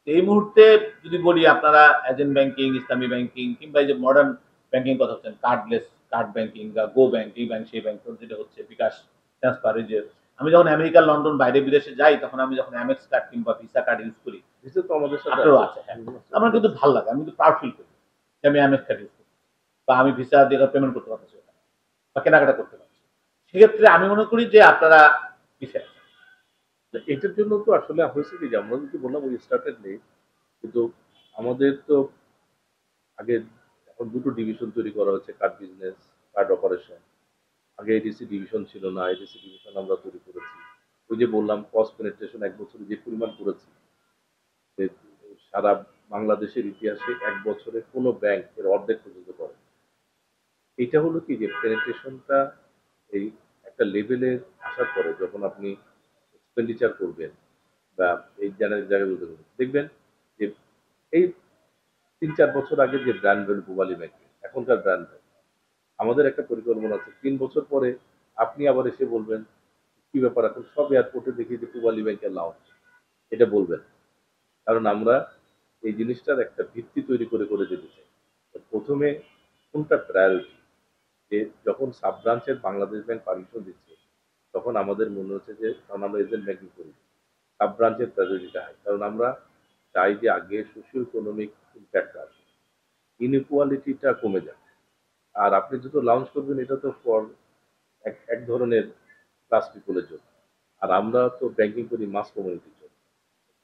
S2: তো এই মুহূর্তে যদি বলি আপনারা এজেন্ট ব্যাংকিং, ইসলামী ব্যাংকিং কিংবা এই যে মডার্ন ব্যাংকিং কথা হচ্ছেন, কার্ডলেস কার্ড ব্যাংকিং বা গো ব্যাংক, এই ব্যাংক সেই ব্যাংক যেটা হচ্ছে বিকাশ, ট্রান্সফার, এই যে আমি যখন আমেরিকা, লন্ডন, বাইরে বিদেশে যাই তখন আমি যখন এমএক্স কার্ড কিংবা ভিসা কার্ড ইউজ করি,
S1: নিশ্চয় তো আমাদের সাথে
S2: আপনারও
S1: আছে।
S2: আছে, হ্যাঁ, আমার কিন্তু ভালো লাগে, আমি কিন্তু প্রাউড ফিল করি যে আমি এমএক্স কার্ড ইউজ করি বা আমি ভিসা দিয়ে পেমেন্ট করতে পারতেছি ওখানে বা কেনাকাটা করতে পারছি। সেক্ষেত্রে আমি মনে করি যে আপনারা পিছিয়ে আছেন।
S1: এটার জন্য তো আসলে হয়েছে কি যে আমরা যদি বললাম ওই স্টার্টেড নেই, কিন্তু আমাদের তো আগে এখন দুটো ডিভিশন তৈরি করা হয়েছে, কার্ড বিজনেস, কার্ড অপারেশন। আগে এডিসি ডিভিশন ছিল না, এডিসি ডিভিশন আমরা তৈরি করেছি। ওই যে বললাম কস্ট পেনিট্রেশন 1 বছরে যে পরিমাণ করেছি, যে সারা বাংলাদেশের ইতিহাসে 1 বছরে কোনো ব্যাংক এর অর্ধেক পর্যন্ত করে। এটা হলো কি যে পেনিট্রেশনটা এই একটা লেভেলে আসার পরে যখন আপনি এক্সপেন্ডিচার করবেন বা এই জায়গাগুলোতে করবেন, দেখবেন যে এই 3-4 বছর আগে যে ব্র্যান্ড ভ্যালু পূবালী ব্যাংকে, এখনকার ব্র্যান্ড ভ্যালু, আমাদের একটা পরিকল্পনা আছে 3 বছর পরে আপনি আবার এসে বলবেন কি ব্যাপার, এখন সব এয়ারপোর্টে দেখি যে পূবালী ব্যাংকের লাউঞ্জ, এটা বলবেন। কারণ আমরা এই জিনিসটার একটা ভিত্তি তৈরি করে করে যেতে চাই। তো প্রথমে কোনটা প্রায়োরিটি, যে যখন সাব ব্রাঞ্চের বাংলাদেশ ব্যাংক পারমিশন দিচ্ছে, তখন আমাদের মনে হচ্ছে যে কারণ আমরা এজেন্ট ব্যাংকিং করি, সাব ব্রাঞ্চের প্রায়োরিটিটা হাই। কারণ আমরা চাই যে আগে সোশিও ইকোনমিক ইম্প্যাক্ট আসে, ইনইকুয়ালিটিটা কমে যায়। আর আপনি যত লঞ্চ করবেন এটা তো ফর এক এক ধরনের ক্লাস পিপলের জন্য। আর আমরা তো ব্যাংকিং করি মাস কমিউনিটির জন্য।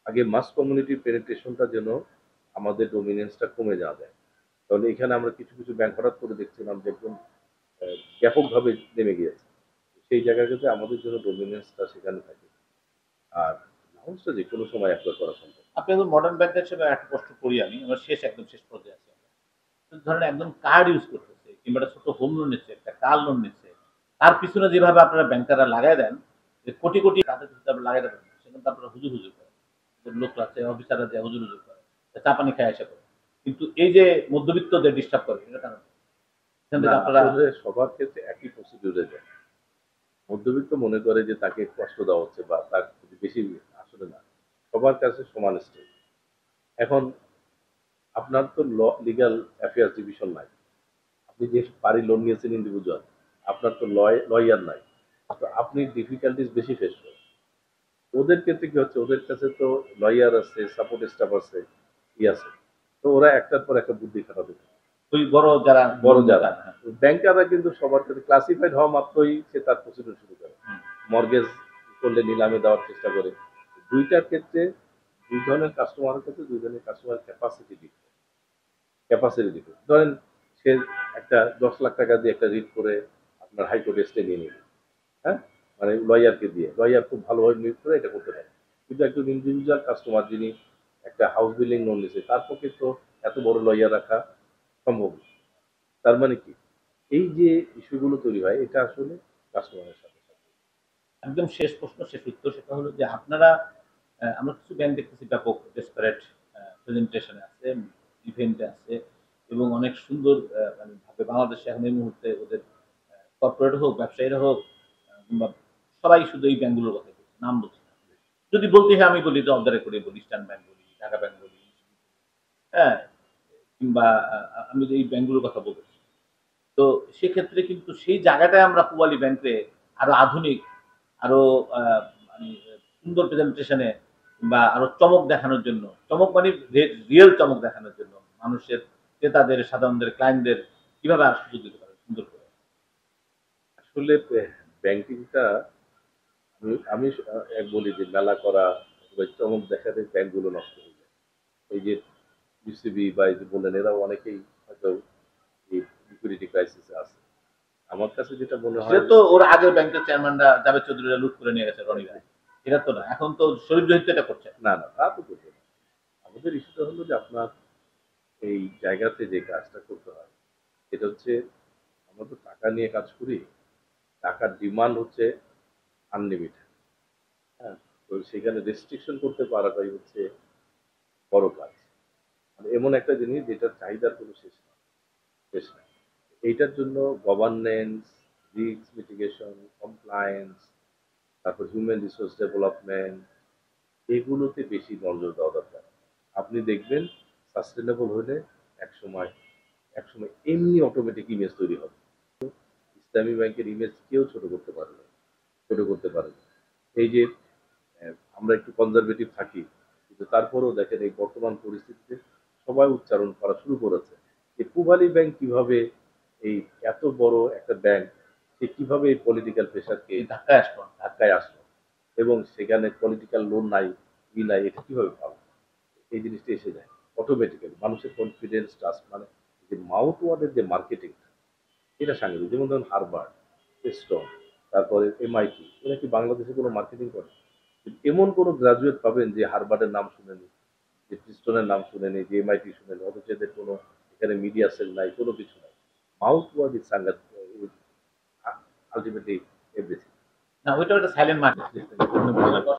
S1: আগে মাস কমিউনিটির পেনিট্রেশনটা যেন আমাদের ডোমিনেন্সটা কমে যাওয়া যায়। তাহলে এখানে আমরা কিছু কিছু ব্যাংক হঠাৎ করে দেখছিলাম যে একদম ব্যাপকভাবে নেমে গিয়েছে। সেই জায়গাটাতে আমাদের জন্য ডমিনেন্সটা সেখানে থাকে। আর লাউন্সটা যে কোনো সময় অ্যাপ্লাই করা সম্ভব।
S2: আপনি একজন মডার্ন ব্যাংকার হিসেবে একটা প্রশ্ন করি আমি, আমরা একদম শেষ পর্যায়ে আছি আমরা। তো ধরেন একজন কার্ড ইউজ করতেছে কিংবা একটা ছোট হোম লোন নিচ্ছে, একটা কার লোন নিচ্ছে, তার পিছনে যেভাবে আপনারা ব্যাংকাররা লাগাই দেন, যে কোটি কোটি তাদের পিছনে আপনারা লাগাই দেবেন, সেখানে তো আপনারা হুজুর হুজুর করেন, লোক আছে অফিসাররা যে হুজুর হুজুর করে, চা পানি খায় আসা করে, কিন্তু এই যে মধ্যবিত্তদের ডিস্টার্ব করে, এটা কারণ এখান
S1: না
S2: থেকে আপনারা
S1: আসলে সবার ক্ষেত্রে একই প্রসিডিউরে যায়। মধ্যবিত্ত মনে করে যে তাকে কষ্ট দেওয়া হচ্ছে বা তার প্রতি বেশি, আসলে না। সবার কাছে সমান স্টেজ। এখন আপনার তো লিগ্যাল অ্যাফেয়ার্স ডিভিশন নাই। আপনি যে বাড়ি লোন নিয়েছেন ইন্ডিভিজুয়াল, আপনার তো লয়ার নাই। তো আপনি ডিফিকাল্টিজ বেশি ফেস করেন। ওদের ক্ষেত্রে কি হচ্ছে, ওদের কাছে তো লয়ার আছে, সাপোর্ট স্টাফ আছে, আছে। তো ওরা একটার পর একটা বুদ্ধি খাটাতে থাকে।
S2: ওই বড় যারা
S1: বড়
S2: লোন
S1: যারা
S2: নেতা, হ্যাঁ,
S1: ব্যাংকাররা কিন্তু সবার কাছে ক্লাসিফাইড হওয়া মাত্রই সে তার প্রসিডিউর শুরু করে।
S2: হুম,
S1: মর্গেজ করলে নিলামে দেওয়ার চেষ্টা করে। দুইটার ক্ষেত্রে দুই ধরনের কাস্টমারের ক্ষেত্রে দুই ধরনের কাস্টমার ক্যাপাসিটি দিবে। ধরেন সে একটা ১০ লাখ টাকা দিয়ে একটা রিট করে আপনার হাইকোর্টে স্টে নিয়ে নিল। হ্যাঁ? মানে লয়ারকে দিয়ে। লয়ার খুব ভালোভাবে নিয়োগ করে এটা করতে পারে। কিন্তু একজন ইন্ডিভিজুয়াল কাস্টমার যিনি একটা হাউস বিল্ডিং লোন নিছে, তার পক্ষে তো এত বড় লয়ার রাখা সম্ভব না। তার মানে কি? এই যে ইস্যুগুলো তৈরি হয় এটা আসলে কাস্টমারের সাথে।
S2: একদম শেষ প্রশ্ন, শেষ উত্তর, সেটা হলো যে আপনারা, আমরা কিছু ব্যাংক দেখতেছি ব্যাপক ডেসপারেট প্রেজেন্টেশনে আছে, ইভেন্টে আছে, এবং অনেক সুন্দর মানে ভাবে বাংলাদেশে এখন এই মুহূর্তে ওদের কর্পোরেট হোক, ব্যবসায়ীরা হোক, কিংবা সবাই শুধু এই ব্যাংকগুলোর কথা বলছে, নাম বলছে না। যদি বলতে হয় আমি বলি, অফ দ্য রেকর্ডে বলি, ইস্টার্ন ব্যাংক বলি, ঢাকা ব্যাংক বলি, হ্যাঁ, কিংবা আমি যে এই ব্যাংকগুলোর কথা বলতেছি। তো সেক্ষেত্রে কিন্তু সেই জায়গাটায় আমরা পূবালী ব্যাংকে আরো আধুনিক, আরো মানে সুন্দর প্রেজেন্টেশনে বা আরো চমক দেখানোর জন্য, চমক মানে রিয়েল চমক দেখানোর জন্য মানুষের, ক্রেতাদের, সাধারণদের, ক্লায়েন্টদের কিভাবে আর সুযোগ দিতে পারে সুন্দর করে?
S1: আসলে ব্যাংকিংটা আমি বলি যে মেলা করা বা চমক দেখাতে ব্যাংকগুলো নষ্ট হয়ে যায়। এই যে ইউসিবি বা এই যে বললেন এরাও অনেকেই হয়তো এই লিকুইডিটি ক্রাইসিসে আছে। আমার কাছে যেটা মনে
S2: সেটা
S1: হয়
S2: তো ওর আগের ব্যাংকের চেয়ারম্যানরা জাভেদ চৌধুরীরা লুট করে নিয়ে গেছে, রনিরা। এটা তো না, এখন তো শরীফ জহির তো এটা করছে।
S1: না, না তা তো করবে না। আমাদের ইস্যুটা হলো যে আপনার এই জায়গাতে যে কাজটা করতে হয়, এটা হচ্ছে আমরা তো টাকা নিয়ে কাজ করি। টাকার ডিমান্ড হচ্ছে আনলিমিটেড। হ্যাঁ? তো সেখানে রেস্ট্রিকশন করতে পারাটাই হচ্ছে বড় কাজ। মানে এমন একটা জিনিস যেটার চাহিদার কোনো শেষ নাই। এইটার জন্য গভর্নেন্স, রিস্ক মিটিগেশন, কমপ্লায়েন্স, তারপর হিউম্যান রিসোর্স ডেভেলপমেন্ট, এগুলোতে বেশি নজর দেওয়া দরকার। আপনি দেখবেন সাস্টেনেবল হলে একসময় একসময় এমনি অটোমেটিক ইমেজ তৈরি হবে। ইসলামী ব্যাংকের ইমেজ কেউ ছোট করতে পারে না, ছোট করতে পারে না। এই যে আমরা একটু কনজারভেটিভ থাকি, কিন্তু তারপরেও দেখেন এই বর্তমান পরিস্থিতিতে সবাই উচ্চারণ করা শুরু করেছে যে পূবালী ব্যাংক কিভাবে এই এত বড় একটা ব্যাংক, সে কিভাবে এই পলিটিক্যাল প্রেশারকে
S2: এই ধাক্কায় আসলো না।
S1: ধাক্কায় আসলো এবং সেখানে পলিটিক্যাল লোন নাই, নাই, এটা কিভাবে পাবো? এই জিনিসটা এসে যায় অটোমেটিক্যালি মানুষের কনফিডেন্স, ট্রাস্ট, মানে যে মাউথ ওয়ার্ডের যে মার্কেটিং, এটা সাংঘাতিক। যেমন ধরুন হারবার্ড, প্রিন্সটন, তারপরে এমআইটি, এরা কি বাংলাদেশে কোনো মার্কেটিং করে? এমন কোনো গ্রাজুয়েট পাবেন যে হারবার্ডের নাম শুনেনি, যে প্রিন্সটনের নাম শুনেনি, যে এমআইটি শুনেনি, অথচ এদের কোনো এখানে মিডিয়া সেল নাই, কোনো কিছু নাই। মাউথ ওয়ার্ড ইজ সাংঘাতিক, আলটিমেটলি এভরিথিং।
S2: না, ওইটা একটা সাইলেন্ট মার্কেট।